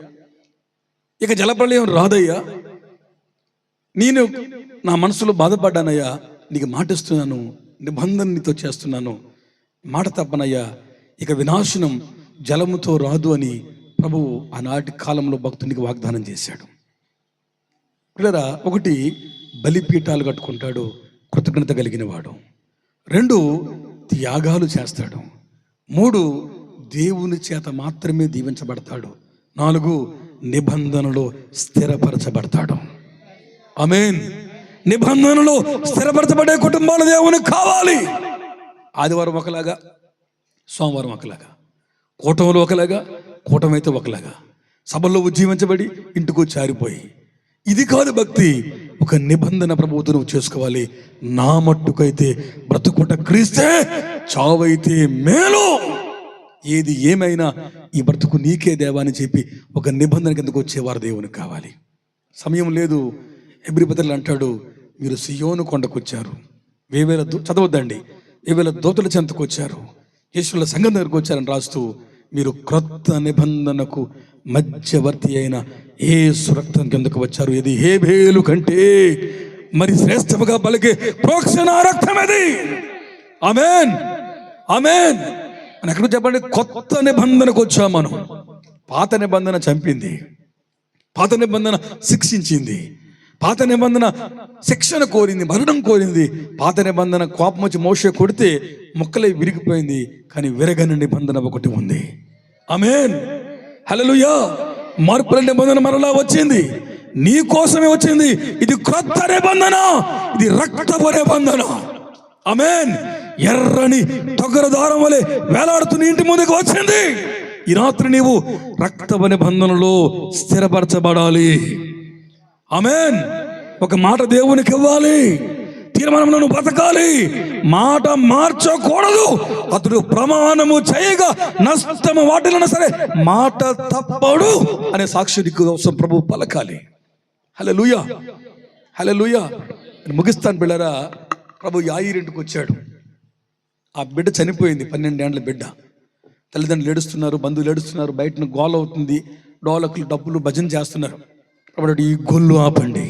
ఇక జలప్రళయం రాదయ్యా, నేను నా మనసులో బాధపడ్డానయ్యా, నీకు మాటిస్తున్నాను, నిబంధన నీతో చేస్తున్నాను, మాట తప్పనయ్యా, ఇక వినాశనం జలముతో రాదు అని ప్రభువు ఆనాటి కాలంలో భక్తునికి వాగ్దానం చేశాడు. పిల్లరా, 1 బలిపీఠాలు కట్టుకుంటాడు, కృతజ్ఞత కలిగిన వాడు. 2 త్యాగాలు చేస్తాడు. 3 దేవుని చేత మాత్రమే దీవించబడతాడు. 4 నిబంధనలో స్థిరపరచబడతాడు. ఆమేన్. నిబంధనలో స్థిరపరచబడే కుటుంబాలు దేవునికి కావాలి. ఆదివారం ఒకలాగా, సోమవారం ఒకలాగా, కూటమిలో ఒకలాగా, కూటమైతే ఒకలాగా, సభల్లో ఉజ్జీవించబడి ఇంటికి చారిపోయి. ఇది కాదు భక్తి. ఒక నిబంధన ప్రభువుతో నువ్వు చేసుకోవాలి. నా మట్టుకైతే బ్రతుకుట క్రీస్తే, చావైతే మేలు. ఏది ఏమైనా ఈ బ్రతుకు నీకే దేవా అని చెప్పి ఒక నిబంధన కిందకు వచ్చేవారు దేవునికి కావాలి. సమయం లేదు. హెబ్రీ పత్రికలో అంటాడు, మీరు సియోను కొండకు వచ్చారు, చదవద్దండి, 1000 దూతల చెంతకు వచ్చారు, యేసుల సంఘం దగ్గరకు వచ్చారని రాస్తూ, మీరు క్రొత్త నిబంధనకు మధ్యవర్తి అయిన యేసు రక్తం కిందకు వచ్చారు. ఇది హేబేలు కంటే మరి శ్రేష్టముగా పలికే ప్రోక్షణ రక్తం ఇది. ఆమేన్, ఆమేన్ అని ఎక్కడ చెప్పండి. కొత్త నిబంధనకు వచ్చాం మనం. పాత నిబంధన చంపింది, పాత నిబంధన శిక్షించింది, పాత నిబంధన శిక్షణ కోరింది, మరణం కోరింది. పాత నిబంధన కోపం వచ్చి మోషే కొడితే మొక్కలై విరిగిపోయింది. కానీ విరగని నిబంధన ఒకటి ఉంది. ఆమేన్, హల్లెలూయా. మార్పుల నిబంధన మరలా వచ్చింది, నీ కోసమే వచ్చింది. ఇది క్రొత్త నిబంధన, ఇది రక్తపు నిబంధన. ఆమేన్. ఎర్రని తొగర దారం వలె వేలాడుతున్న ఇంటి ముందుకు వచ్చింది. ఈ రాత్రి నీవు రక్త నిబంధనలో స్థిరపరచబడాలి. ఆమేన్. ఒక మాట దేవునికి ఇవ్వాలి, తీర్మానంలో నువ్వు బతకాలి. మాట మార్చకూడదు. అతడు ప్రమాణము చేయగా నష్టము వాటిలో సరే మాట తప్పడు అనే సాక్షి కోసం ప్రభు పలకాలి. హల్లెలూయా, హల్లెలూయా. ముగిస్తాను బిళ్ళరా. ప్రభు యాయీరింటికి వచ్చాడు. ఆ బిడ్డ చనిపోయింది, 12 ఏళ్ల బిడ్డ. తల్లిదండ్రులు ఏడుస్తున్నారు, బంధువులు ఏడుస్తున్నారు, బయటను గోల అవుతుంది, డోలకులు డబ్బులు భజన చేస్తున్నారు. కాబట్టి ఈ గొల్లు ఆపండి,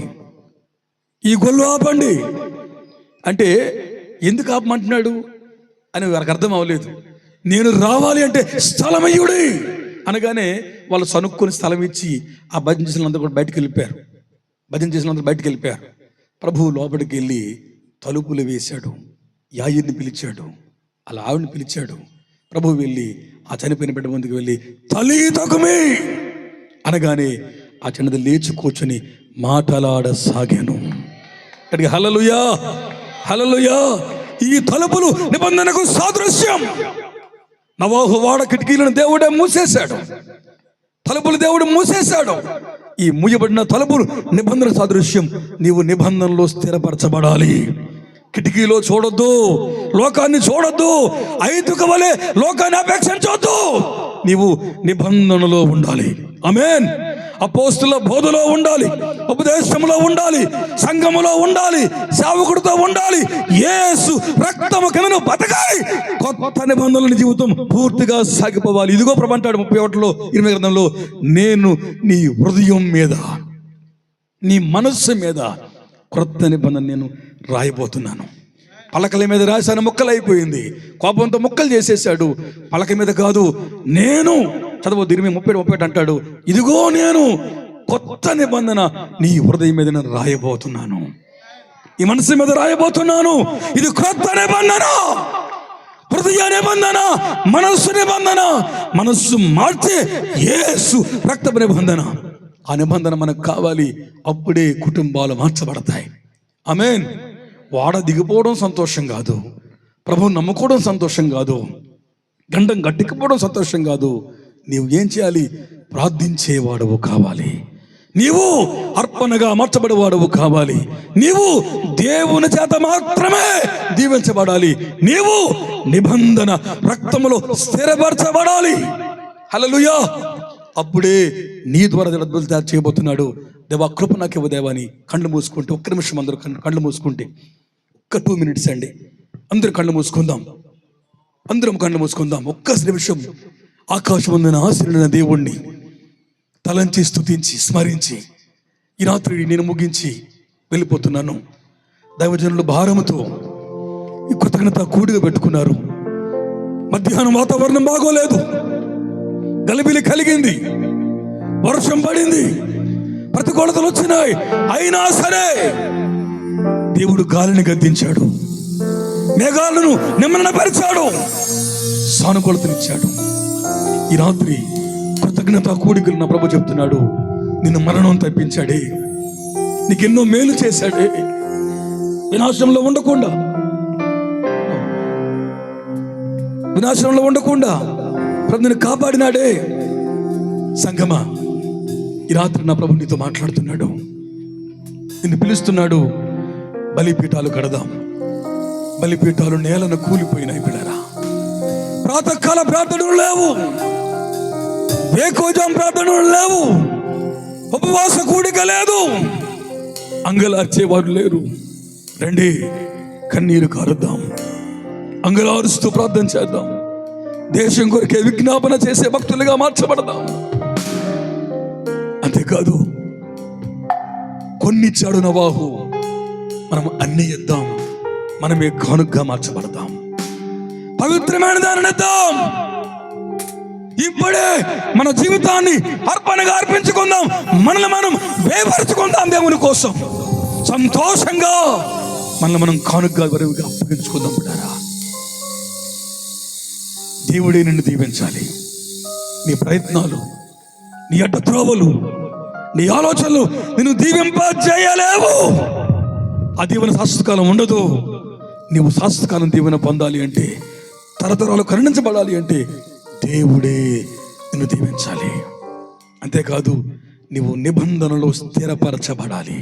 ఈ గొల్లు ఆపండి అంటే ఎందుకు ఆపమంటున్నాడు అని వారికి అర్థం అవ్వలేదు. నేను రావాలి అంటే స్థలమయ్యుడి అనగానే వాళ్ళు సనుక్కొని స్థలం ఇచ్చి ఆ భజన చేసిన అందరూ కూడా బయటకు వెళ్ళిపోయారు. భజన చేసిన అందరూ బయటకు వెళ్ళిపోయారు. ప్రభువు లోపలికి వెళ్ళి తలుపులు వేశాడు. యాయీర్ని పిలిచాడు, అలా ఆవిడని పిలిచాడు. ప్రభువు వెళ్ళి ఆ చనిపోయిన బిడ్డ ముందుకు వెళ్ళి తల్లి తగుమి అనగానే ఆ చిన్నది లేచి కూర్చొని మాటలాడసాగాను. అక్కడికి హల్లెలూయా, హల్లెలూయా. ఈ తలుపులు నిబంధనకు సాదృశ్యం. నోవహు వాడ కిటికీలను దేవుడే మూసేశాడు, తలుపులు దేవుడు మూసేశాడు. ఈ మూయబడిన తలుపులు నిబంధన సాదృశ్యం. నీవు నిబంధనలో స్థిరపరచబడాలి. కిటికీలో చూడొద్దు, లోకాన్ని చూడొద్దు, ఐదుక వలె లోకాన్ని అపేక్షించొద్దు. నీవు నిబంధనలో ఉండాలి. ఆమేన్. అపోస్తుల బోధలో ఉండాలి, ఉపదేశంలో ఉండాలి, సంఘములో ఉండాలి, సేవకుడితో ఉండాలి. యేసు రక్తము కింద బతకాలి. కొత్త నిబంధనల జీవితం పూర్తిగా సాగిపోవాలి. ఇదిగో ప్రభు అంటాడు 31లో 20 గ్రంథంలో, నేను నీ హృదయం మీద, నీ మనస్సు మీద క్రొత్త నిబంధన నేను రాయబోతున్నాను. పలకల మీద రాశాను, ముక్కలు అయిపోయింది. కోపంతో ముక్కలు చేసేసాడు. పలక మీద కాదు, నేను చదువు 30 అంటాడు, ఇదిగో నేను కొత్త నిబంధన నీ హృదయం మీద నేను రాయబోతున్నాను, ఈ మనసు మీద రాయబోతున్నాను. ఇది కొత్త నిబంధన, హృదయ నిబంధన, మనస్సు నిబంధన. మనస్సు మార్చే యేసు రక్త నిబంధన. ఆ నిబంధన మనకు కావాలి. అప్పుడే కుటుంబాలు మార్చబడతాయి. ఆమేన్. వాడ దిగిపోవడం సంతోషం కాదు, ప్రభువు నమ్ముకోవడం సంతోషం కాదు, గండం గట్టికపోవడం సంతోషం కాదు. నీవు ఏం చేయాలి? ప్రార్థించేవాడవు కావాలి. నీవు అర్పణగా మార్చబడేవాడవు కావాలి. నీవు దేవుని చేత మాత్రమే దీవించబడాలి. నీవు నిబంధన రక్తములో స్థిరపరచబడాలి. హల్లెలూయా. అప్పుడే నీ ద్వారా అద్భుతాలు తయారు చేయబోతున్నాడు. దేవా కృప నాకు ఇవ్వ దేవా అని కళ్ళు మూసుకుంటే, ఒక్క నిమిషం అందరూ కళ్ళు మూసుకుంటే, ఒక్క 2 minutes అండి, అందరూ కళ్ళు మూసుకుందాం, అందరం కళ్ళు మూసుకుందాం. ఒక్క నిమిషం ఆకాశం ఉందని ఆశీర్వదించిన దేవుణ్ణి తలంచి స్తుతించి స్మరించి ఈ రాత్రి నేను ముగించి వెళ్ళిపోతున్నాను. దైవజనులు భారముతో ఈ కృతజ్ఞత కూడిగా పెట్టుకున్నారు. మధ్యాహ్నం వాతావరణం బాగోలేదు, గలిబిలి కలిగింది, వర్షం పడింది, ప్రతికూలతలు వచ్చినాయి. అయినా సరే దేవుడు గాలిని గద్దించాడు, మేఘాలను నిమ్మనపరిచాడు, సానుకూలతనిచ్చాడు. ఈ రాత్రి కృతజ్ఞత కూడికలు నా ప్రభు చెప్తున్నాడు, నిన్ను మరణం తప్పించాడే, నీకెన్నో మేలు చేశాడే, వినాశంలో ఉండకుండా ప్రభు నిన్ను కాపాడినాడే. సంగమా, ఈ రాత్రి నా ప్రభు నీతో మాట్లాడుతున్నాడు, నిన్ను పిలుస్తున్నాడు. బలిపీఠాలు కడదాం. బలిపీఠాలు నేలను కూలిపోయినాయి పిల్లరా. ప్రాతకాల ప్రార్థనలు లేవు, వేకోజాం ప్రార్థనలు లేవు, ఉపవాస కూడిక లేదు, అంగలార్చేవారు లేరు. రండి, కన్నీరు కారుద్దాం, అంగలారుస్తూ ప్రార్థన చేద్దాం. దేశం కొరికే విజ్ఞాపన చేసే భక్తులుగా మార్చబడదాం. అంతేకాదు, కొన్నిచ్చాడు నోవహు, మనం అన్ని ఇద్దాం, మనమే కానుకగా మార్చబడతాం. పవిత్రమైన దానిని ఇద్దాం. ఇప్పుడే మన జీవితాన్ని అర్పణగా అర్పించుకుందాం, మనల్ని మనం వేపరుచుకుందాం. దేవుని కోసం సంతోషంగా మనల్ని మనం కానుకగా వరువుగా అప్పగించుకుందాం. బిడ్డారా, దేవుడే నిన్ను దీవించాలి. నీ ప్రయత్నాలు, నీ అడ్డత్రోవలు, నీ ఆలోచనలు నిన్ను దీవింపజేయలేవు. ఆ దీవెన శాశ్వతకాలం ఉండదు. నీవు శాశ్వతకాలం దీవెన పొందాలి అంటే, తరతరాలు కరుణించబడాలి అంటే దేవుడే నిన్ను దీవించాలి. అంతేకాదు నీవు నిబంధనలో స్థిరపరచబడాలి.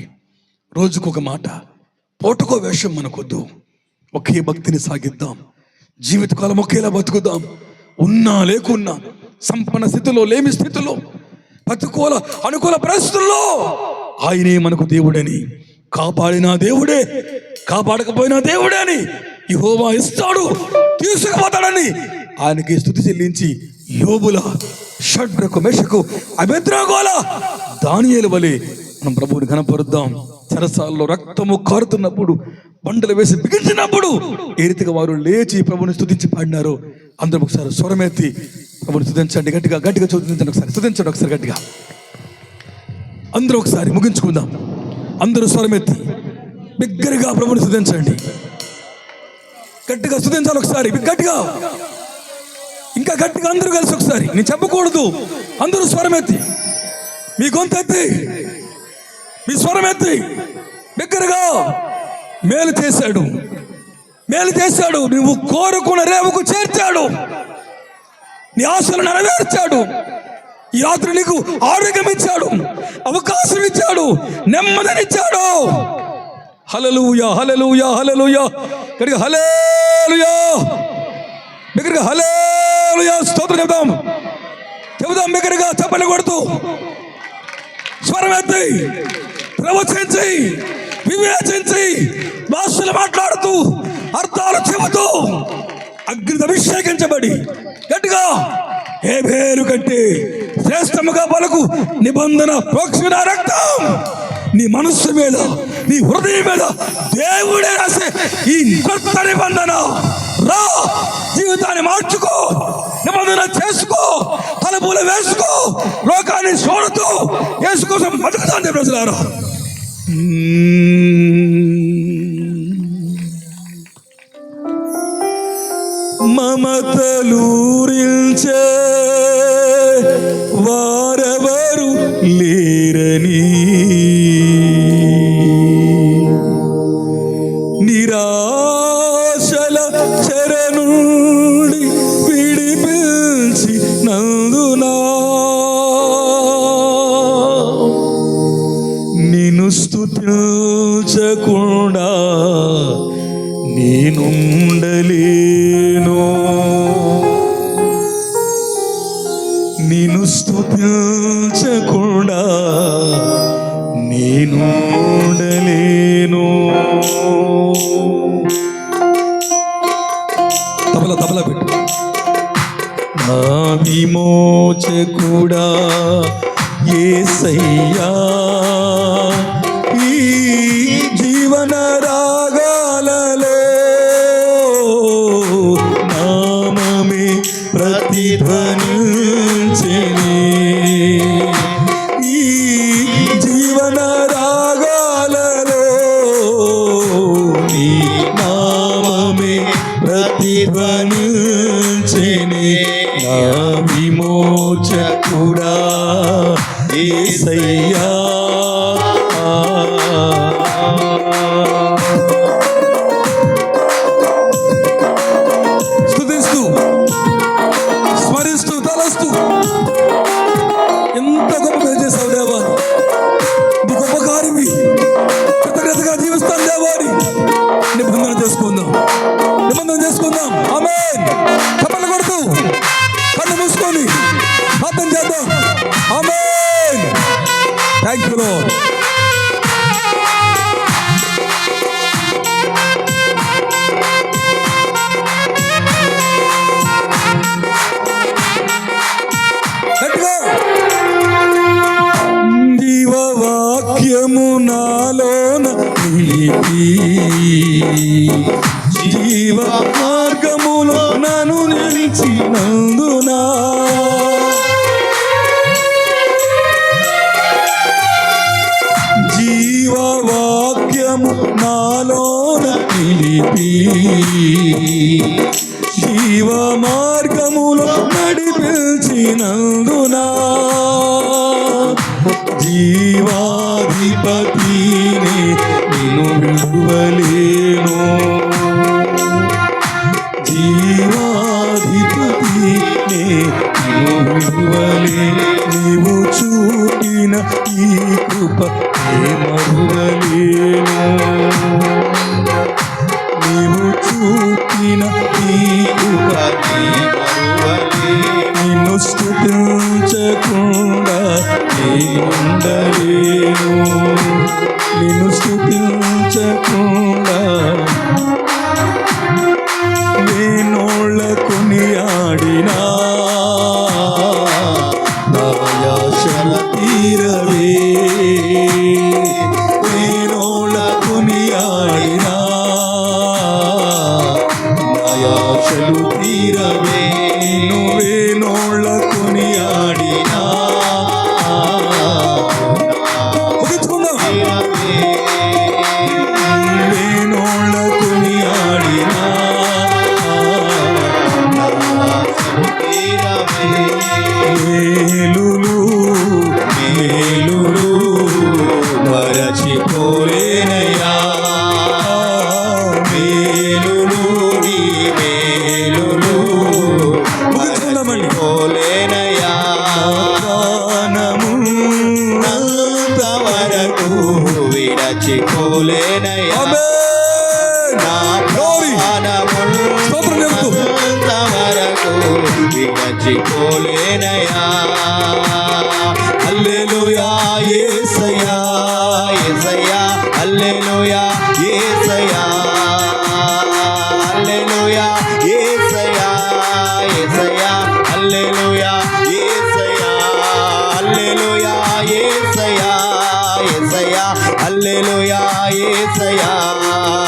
రోజుకొక మాట, పూటకో వేషం మనకొద్దు. ఒకే భక్తిని సాగిద్దాం. జీవితకాలం ఒకేలా బతుకుదాం. ఉన్నా లేకున్నా, సంపన్న స్థితిలో లేమి స్థితిలో, ప్రతికూల అనుకూల పరిస్థితుల్లో ఆయనే మనకు దేవుడని, కాపాడిన దేవుడే, కాపాడకపోయినా దేవుడే అని యెహోవా ఇస్తాడు, తీసుకుపోతాడని ఆయనకి స్తుతి చెల్లించి యోబుల, షడ్రకు, మెషకు, అబేద్నెగోల, దానియేలు వలె మనం ప్రభువుని కనపరుద్దాం. చెరసాల్లో రక్తము కారుతున్నప్పుడు, బండలు వేసి బిగించినప్పుడు ఏ రీతిగా వారు లేచి ప్రభువుని స్తుతించి పాడినారో అందరూ ఒకసారి స్వరమెత్తి ప్రభువుని స్తుతించండి. గట్టిగా గట్టిగా స్తుతించండి. ఒకసారి స్తుతించండి. ఒకసారి గట్టిగా అందరూ ఒకసారి ముగించుకుందాం. అందరూ స్వరమెత్తి బిగ్గరగా ప్రభువుని స్తుతించండి. గట్టిగా స్తుతించాలి. ఒకసారి గట్టిగా, ఇంకా గట్టిగా అందరూ కలిసి ఒకసారి. నేను చెప్పకూడదు. అందరూ స్వరమెత్తి, మీ గొంతెత్తి, మీ స్వరమెత్తి బిగ్గరగా. మేలు చేశాడు, మేలు చేశాడు. నువ్వు కోరుకున్న రేవుకు చేర్చాడు. నీ ఆశలు నెరవేర్చాడు. ఈ రాత్రి నీకు ఆరోగ్యం ఇచ్చాడు, అవకాశం ఇచ్చాడు, నెమ్మదినిచ్చాడు. హల్లెలూయా, హల్లెలూయా, హల్లెలూయా. గట్టిగా హల్లెలూయా, బిగ్గరగా హల్లెలూయా. స్తోత్రం చెబుదాం, చెబుదాం బిగ్గరగా, చప్పట్లు కొడుతూ, స్వరమెత్తి, ప్రవచించి, వివేచించి, భాషలు మాట్లాడుతూ, అర్థాలు చెబుతూ, అగ్నితో అభిషేకించబడి గట్టిగా హేబేలు కంటే శ్రేష్టముగా పలుకు నిబంధన ప్రోక్షణ రక్తం నీ మనస్సు మీద, నీ హృదయం మీద దేవుడే రాసే ఈ కొత్త నిబంధన. రా, జీవితాన్ని మార్చుకో, నిబంధన చేసుకో, తలుపులు వేసుకో, లోకాన్ని చూడుతూ యేసు కోసం బతుకుతాంది ప్రజలారా. మమతలూరించే వారెవరు లేరని, నిరాశల చెర నుండి విడిపించి నందునా, నిన్ను స్తుతించకుండా నేనుండలేను, నిన్ను స్తుతించకుండా నేనుండలేను. తబలా తబలా పెట్టు. నా విమోచకుడా యేసయ్యా, ఈ జీవన రాగాలలో నామమే ప్రతిధ్వనించెనే, ఈ జీవన రాగాలలో నీ నామమే ప్రతిధ్వనించెనే. నా విమోచకుడా యేసయ్యా, స్తుతిస్తూ, స్మరిస్తూ, తలస్తూ, ఎంత గొప్ప పని చేశావు దేవా, నీ గొప్ప కార్యమి, కృతజ్ఞతగా జీవిస్తాను దేవాని. నిబంధన చేసుకుందాం, నిబంధన చేసుకుందాం. ఆమేన్. చప్పట్లు కొడుతూ, కళ్ళు మూసుకొని ప్రార్థన చేద్దాం. ఆమేన్. Thank you lord. జీవవాక్యము నాలోన నిలిపి, జీవ మార్గములో నన్ను నిలిచినందునా, జీవవాక్యము నాలోన నిలిపి, జీవ మార్గములో నడిపించినందునా, జీవాధిపతిని నిన్ను విడువలేను, నీవు చూపిన ఈ కృప మరువలేను. నీవు చూపిన ఈ కృప నిన్ను స్తుతించకుండా నేనుండలేను. నిన్ను స్తుతించకుండా వేణోళ్ళ కొనియాడినా నవయాశల తీరవే. వేణోళ్ళ కొనియాడినా నయాశలు తీరవే. వేణోళ్ళ కొనియాడినా వేణోళ్ళ కొనియాడినా మేలులు మేలులు మరచిపోలేనయ్యా. మేలులు మేలులు మరచిపోలేనయ్యా. ప్రాణమున్నంతవరకు విడచిపోలేనయ్యా. నా ప్రాణమున్నంతవరకు విడచిపోలేనయ్యా. హల్లెలూయా యేసయ్యా యేసయ్యా హల్లెలూయా యేసయ్యా. హల్లెలూయా యేసయ్యా యేసయ్యా హల్లెలూయా యేసయ్యా. హల్లెలూయా యేసయ్యా యేసయ్యా హల్లెలూయా యేసయ్యా.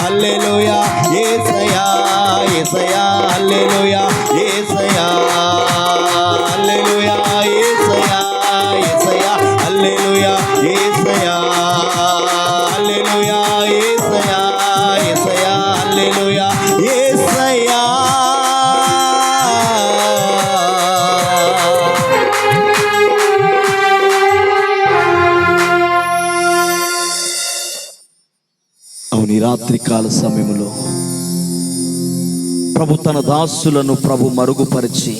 హల్లెలూయా యేసయ్యా యేసయ్యా హల్లెలూయా యేసయ్యా. హల్లెలూయా యేసయ్యా యేసయ్యా హల్లెలూయా యేసయ్యా. హల్లెలూయా యేసయ్యా యేసయ్యా హల్లెలూయా యేసయ్యా. అవును, ఈ రాత్రికాల సమయంలో ప్రభు తన దాసులను ప్రభు మరుగుపరిచి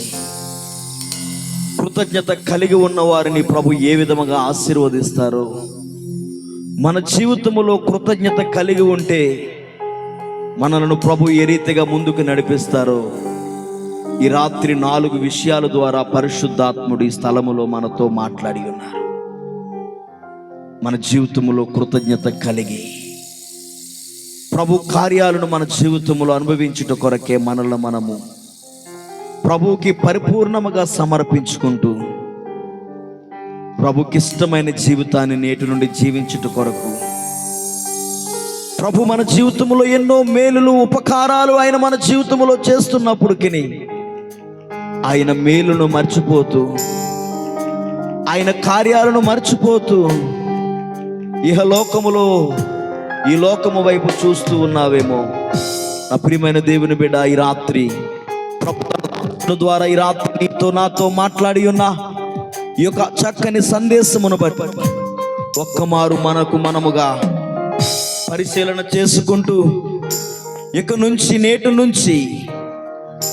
కృతజ్ఞత కలిగి ఉన్న వారిని ప్రభు ఏ విధముగా ఆశీర్వదిస్తారో, మన జీవితంలో కృతజ్ఞత కలిగి ఉంటే మనలను ప్రభు ఏ రీతిగా ముందుకు నడిపిస్తారో ఈ రాత్రి 4 విషయాల ద్వారా పరిశుద్ధాత్ముడు ఈ స్థలములో మనతో మాట్లాడి ఉన్నారు. మన జీవితంలో కృతజ్ఞత కలిగి ప్రభు కార్యాలను మన జీవితంలో అనుభవించుట కొరకే మనల్ని మనము ప్రభువుకి పరిపూర్ణముగా సమర్పించుకుంటూ ప్రభుకి ఇష్టమైన జీవితాన్ని నేటి నుండి జీవించుట కొరకు ప్రభు మన జీవితంలో ఎన్నో మేలులు ఉపకారాలు ఆయన మన జీవితంలో చేస్తున్నప్పటికీ ఆయన మేలును మర్చిపోతూ ఆయన కార్యాలను మర్చిపోతూ ఇహలోకములో ఈ లోకము వైపు చూస్తూ ఉన్నావేమో. నా ప్రియమైన దేవుని బిడ్డ, ఈ రాత్రి ప్రభు ద్వారా ఈ రాత్రి నీతో నాతో మాట్లాడి ఉన్న ఈ యొక్క చక్కని సందేశమును బట్టి ఒక్కమారు మనముగా పరిశీలన చేసుకుంటూ ఇక నుంచి నేటి నుంచి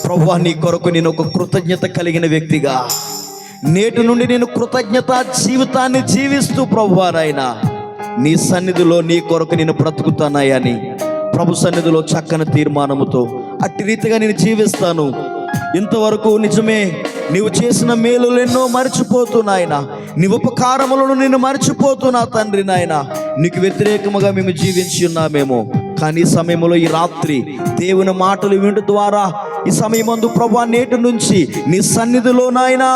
ప్రభువా నీ కొరకు నేను ఒక కృతజ్ఞత కలిగిన వ్యక్తిగా నేటి నుండి నేను కృతజ్ఞత జీవితాన్ని జీవిస్తూ ప్రభువారైనా నీ సన్నిధిలో నీ కొరకు నేను బ్రతుకుతానని ప్రభు సన్నిధిలో చక్కని తీర్మానముతో అట్టి రీతిగా నేను జీవిస్తాను. ఇంతవరకు నిజమే నీవు చేసిన మేలులు ఎన్నో మర్చిపోతూ నాయన, నీ ఉపకారములను నేను మర్చిపోతూ నా తండ్రి నాయన, నీకు వ్యతిరేకముగా మేము జీవించి ఉన్నామేమో. కానీ ఈ సమయంలో ఈ రాత్రి దేవుని మాటలు వినడం ద్వారా ఈ సమయమందు ప్రభువా నేటి నుంచి నీ సన్నిధిలో నాయనా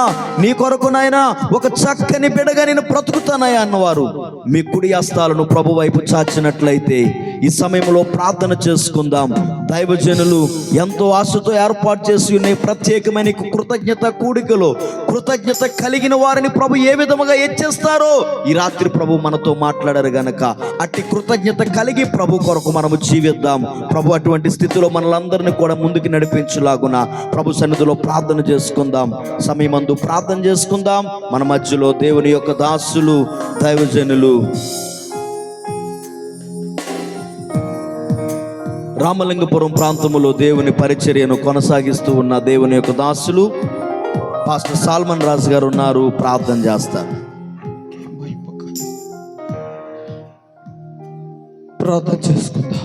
నీ కొరకు నాయనా ఒక చక్కని బిడగా నేను బ్రతుకుతానయ్యా అన్నవారు మీ కుడి హస్తాలను ప్రభు వైపు చాచినట్లయితే ఈ సమయంలో ప్రార్థన చేసుకుందాం. దైవజనులు ఎంతో ఆశతో ఏర్పాటు చేసి ఉన్న ప్రత్యేకమైన కృతజ్ఞత కూడికలో కృతజ్ఞత కలిగిన వారిని ప్రభు ఏ విధముగా హెచ్చిస్తారో ఈ రాత్రి ప్రభు మనతో మాట్లాడారు గనక అట్టి కృతజ్ఞత కలిగి ప్రభు కొరకు మనము జీవిద్దాం. ప్రభు అటువంటి స్థితిలో మనలందరినీ కూడా ముందుకు నడిపించులాగున ప్రభు సన్నిధిలో ప్రార్థన చేసుకుందాం. సమయమందు ప్రార్థన చేసుకుందాం. మన మధ్యలో దేవుని యొక్క దాసులు దైవజనులు రామలింగపురం ప్రాంతములో దేవుని పరిచర్యను కొనసాగిస్తూ ఉన్న దేవుని యొక్క దాసులు పాస్టర్ సాల్మన్ రాజు గారు ఉన్నారు, ప్రార్థన చేస్తారు. ప్రార్థన చేసుకుందాం.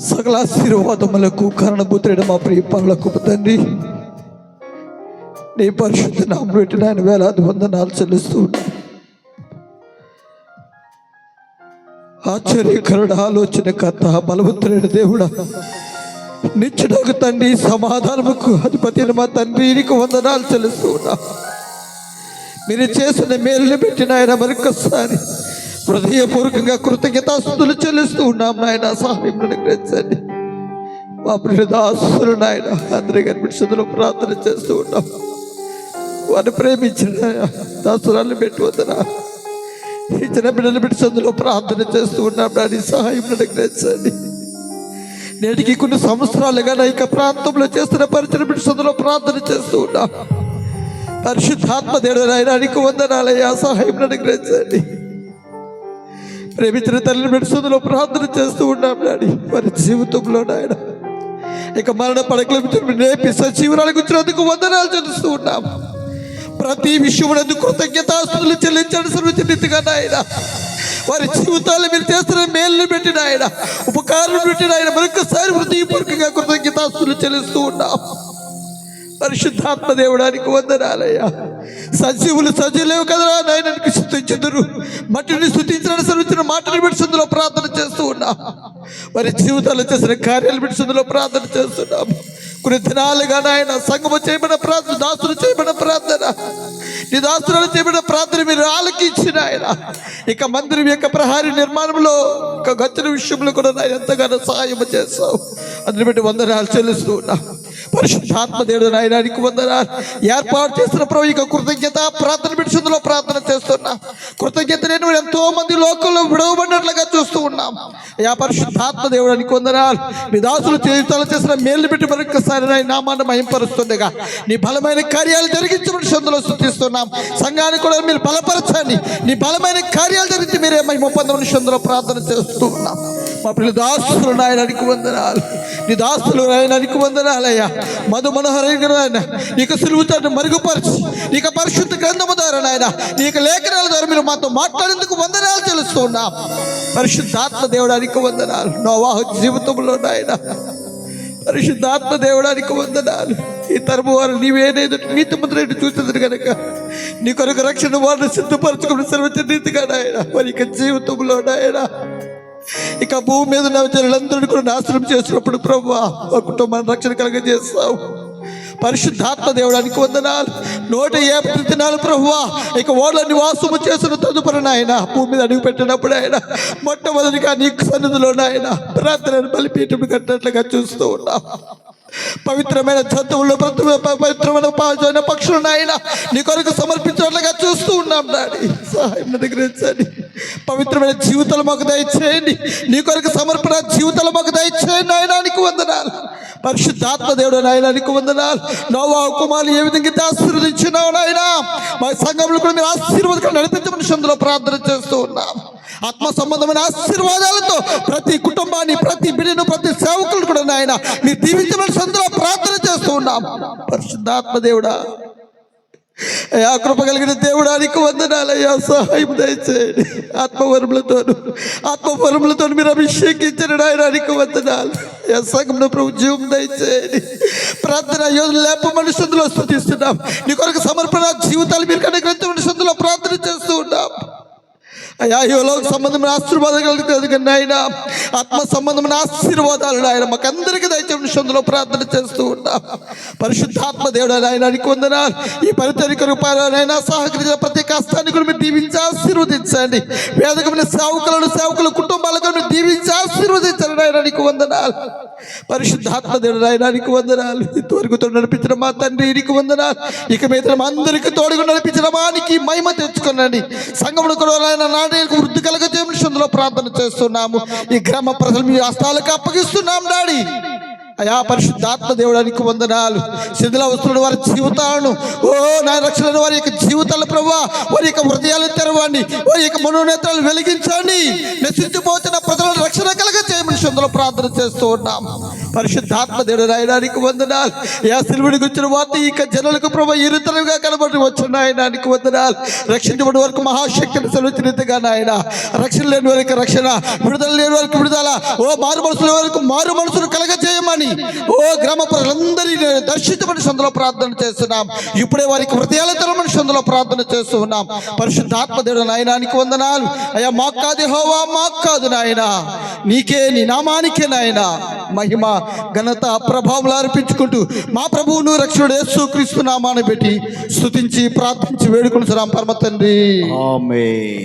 సకల ఆశీర్వాదములకు కారణభూతుడైన మా ప్రియ పరలోకపు తండ్రి, నీ పరిశుద్ధ నామమున పెట్టిన ఆయన వేలాది వందనాలు చెల్లిస్తూ ఉన్నాం. ఆశ్చర్యకరుడ, ఆలోచనకర్త, బలవంతుడైన దేవుడా, నిత్యుడగు తండ్రి, సమాధానముకు అధిపతి అయిన మా తండ్రి, నీకు వందనాలు చెల్లిస్తూ ఉన్నాం. మీరు చేసిన మేలుని పెట్టిన ఆయన మరొకసారి హృదయపూర్వకంగా కృతజ్ఞతాస్తుతులు చెల్లిస్తూ ఉన్నాం. నాయన సహాయం అనుగ్రహించండి. మా ప్రియ దాసులు నాయన అందరి కనిపించదులో ప్రార్థన చేస్తూ ఉన్నాం. వారిని ప్రేమించిన దాసురాలను పెట్టి వద్దనా ఇచ్చిన బిడ్డలు పెట్టి సందులో ప్రార్థన చేస్తూ ఉన్నాం. నాని సహాయం అనుగ్రహించండి. నేటికి కొన్ని సంవత్సరాలుగా నా యొక్క ప్రాంతంలో చేస్తున్న పరిచయం పెట్టి సందులో ప్రార్థన చేస్తూ ఉన్నాం. పరిశుద్ధాత్మ దేవుడు నాయనానికి వందనాలయ్యా, సహాయం అనుగ్రహించండి. ప్రేమించిన తల్లిని పెట్టులో ప్రార్థన చేస్తూ ఉన్నాం. నాడి వారి జీవితంలో నాయన ఇక మరణ పడకలు నేపి సజీవనాలకు వచ్చినందుకు వందనాలు చెల్లిస్తూ ఉన్నాం. ప్రతి విషయమునందు కృతజ్ఞతాస్తుతులు చెల్లించండి. సర్వచరితగా నాయన వారి జీవితాలు మీరు చేస్తున్న మేలును పెట్టిన ఆయన, ఉపకారం పెట్టిన ఆయన మరొకసారి హృదయపూర్వకంగా కృతజ్ఞతాస్తుతులు చెల్లిస్తూ ఉన్నాం. పరిశుద్ధాత్మ దేవుడానికి వందనాలయ్యా. సజీవులు సజీవులేవు కదరా నాయనకి స్తుతించుదురు, మట్టిని స్తుతించడానికి సర్వించిన మాటలు పెట్టి సందులో ప్రార్థన చేస్తూ ఉన్నాం. వారి జీవితాలు చేసిన కార్యాలు పెట్టి సందులో ప్రార్థన చేస్తున్నాం. కొన్ని దినాలుగా నాయన సంగమ చేయబడిన ప్రార్థన, దాసులు చేయబడిన ప్రార్థన, నీ దాసులు చేయబడిన ప్రార్థన మీరు ఆలకించిన ఆయన ఇక మందిరం యొక్క ప్రహారీ నిర్మాణంలో ఒక గచ్చిన విషయంలో కూడా నాయన ఎంతగానో సహాయం చేస్తావు. అందుని బట్టి వందనాలు చెల్లిస్తూ ఉన్నా. పరిశుద్ధాత్మ దేవుడు నాయనానికి వందనాలు. ఏర్పాటు చేస్తున్న ప్రభు ఇక కృతజ్ఞత ప్రార్థన పెట్టులో ప్రార్థన చేస్తున్నా. కృతజ్ఞత నేను ఎంతో మంది లోకంలో విడవబడినట్లుగా చూస్తూ ఉన్నాం. పరిశుద్ధాత్మ దేవుడానికి వందనాలు. నీ దాసులు జీవితాలు చేసిన మేలు పెట్టి మరొకసారి నామాన్ని మహింపరుస్తుండగా నీ బలమైన కార్యాలు జరిగించమని సందులో స్తుతిస్తున్నాం. సంఘాన్ని కూడా మీరు బలపరచండి. నీ బలమైన కార్యాలు జరిగించి మీరే మహిమ పొందమని సందులో ప్రార్థన చేస్తూ ఉన్నాం. మా పిల్ల దాసులు నాయనానికి వందనాలు. నీ దాసులు నాయనానికి వందనాలయ్యా. మధు మనోహరైన నీకు సులువుతాన్ని మరుగుపరిచి నీకు పరిశుద్ధ గ్రంథము ద్వారా నాయన నీకు లేఖనాల ద్వారా మీరు మాతో మాట్లాడేందుకు వందనాలు తెలుస్తున్నాం. పరిశుద్ధాత్మ దేవుడానికి వందనాలు. నోవాహు జీవితంలో నాయన పరిశుద్ధాత్మ దేవుడానికి వందనాలు. ఈ తరము వారు నీవేనేది నీతి ముద్ర చూస్తుంది కనుక నీ కొరకు రక్షణ వారిని సిద్ధపరచుకుని సర్వచనీతిగా నాయన వారి యొక్క జీవితంలో నాయన ఇక భూమి మీద ఉన్న జనులందరినీ కూడా నాశనం చేసినప్పుడు ప్రభువా ఆ కుటుంబాన్ని రక్షణ కలగజేస్తావు. పరిశుద్ధాత్మ దేవుడానికి వందనాలు. 150 దినాలు ప్రభువా ఇక ఓళ్ళ నివాసము చేసిన తదుపరి నాయన భూమి మీద అడుగు పెట్టినప్పుడు ఆయన మొట్టమొదటిగా నీ సన్నిధిలో నాయన ప్రార్థనను బలిపీఠం కట్టినట్లుగా చూస్తూ ఉన్నాం. పవిత్రమైన జంతువులు, పవిత్రమైన పాజైన పక్షులు నాయన నీ కొరకు సమర్పించినట్లుగా చూస్తూ ఉన్నాం. డాడీ సహాయం అనుగ్రహించండి. పవిత్రమైన జీవితాలు మాకు దయచేయండి. నీ కొరకు సమర్పణ జీవితాలు మాకు దయచేయండి. నాయనానికి వందనాలు. పరిశుద్ధాత్మ దేవుడు నాయనానికి వందనాలు. నోవాహు కుమారులు ఏ విధంగా ఆశీర్వదించినావు నాయన మా సంఘంలో కూడా మీరు ఆశీర్వాదం నడిపించమని సందులో ప్రార్థన చేస్తూ ఉన్నాం. ఆత్మ సంబంధమైన ఆశీర్వాదాలతో ప్రతి కుటుంబాన్ని, ప్రతి బిడ్డను, ప్రతి సేవకులు కూడా నాయన మీరు దీవించమని సందులో ప్రార్థన చేస్తూ ఉన్నాం. పరిశుద్ధాత్మ దేవుడా, కృప కలిగిన దేవుడానికి వందనాలయ్యా. సహాయం దయచేయండి. ఆత్మవరములతో మీరు అభిషేకించిన నాయనానికి వందనాలు. సంఘంలో ప్రభు జీవం దయచేయండి. ప్రార్థన యోధులు లేప మనుషుల్లో స్తుతిస్తున్నాం. నీ కొరకు సమర్పణ జీవితాలు మీరు అనుగ్రహించమని సందులో ప్రార్థన చేస్తూ ఉన్నాం. అయ్యా యోలోక సంబంధమైన ఆశీర్వాదాలు నాయన, ఆత్మ సంబంధమైన ఆశీర్వాదాలు నాయన మాకందరికీ దయచేసి సందులో ప్రార్థన చేస్తూ ఉన్నాం. పరిశుద్ధాత్మ దేవుడు నాయనానికి వందనాలు. ఈ పరిచర్యకు రూపాయలైనా సహకరించిన ప్రతి కష్టాన్ని కూడా మీరు దీవించి ఆశీర్వదించండి. వేదకమైన సేవకుల కుటుంబాలకు మీరు దీవించి ఆశీర్వదించండి. నాయనానికి వందనాలు. పరిశుద్ధాత్మ దేవుడు నాయనానికి వందనాలు. ఇంతవరకు తోడు నడిపించిన మా తండ్రి నీకు వందనాలు. ఇక మీద అందరికీ తోడుగా నడిపించిన మానికి మహిమ తెచ్చుకున్నాండి. సంఘమును కూడా వృద్ధి కలగజేయమని సందులో ప్రార్థన చేస్తున్నాము. ఈ గ్రామ ప్రజలు మీ హస్తాలకు అప్పగిస్తున్నాం. డాడీ అయా పరిశుద్ధాత్మ దేవుడానికి వందనాలు. శిథిల వస్తున్న వారి జీవితాలను నా రక్షణ వారి యొక్క జీవితాలు ప్రభా వారి యొక్క హృదయాలు తెరవండి, వారి యొక్క మనోనేత్రాలు వెలిగించండి, నశించిపోతున్న ప్రజలను రక్షణ కలగ చేయమని శుద్ధులు ప్రార్థన చేస్తూ ఉన్నాం. పరిశుద్ధాత్మ దేవుడు రాయడానికి వందనాలు. యా సిలువుని గుర్చిన వార్త ఇక జనులకు ప్రభా ఇరుతరుగా కనబడి వచ్చిన ఆయనానికి వందనాలు. రక్షించబడి వరకు మహాశక్తిని సెలవుచ్చినట్టుగా నాయన, రక్షణ లేని వారికి రక్షణ, విడుదల లేని వారికి విడుదల, ఓ మారు మనసుల వరకు మారు మనసును కలగ చేయమని ఓ గ్రామ ప్రజలందరినీ దర్శించమని సందులో ప్రార్థన చేస్తున్నాం. ఇప్పుడే వారికి హృదయాల తెరమని సందులో ప్రార్థన చేస్తూ ఉన్నాం. పరిశుద్ధాత్మ దేవుడు నాయనానికి వందనాలు. అయ్యా మాకు కాదు యెహోవా, మాకు కాదు నాయన, నీకే, నీ నామానికే నాయన మహిమ ఘనత ప్రభావాలు అర్పించుకుంటూ మా ప్రభువును రక్షకుడు యేసుక్రీస్తు నామాన్ని పెట్టి స్తుతించి ప్రార్థించి వేడుకొనుచున్నాం పరమ తండ్రి. ఆమేన్.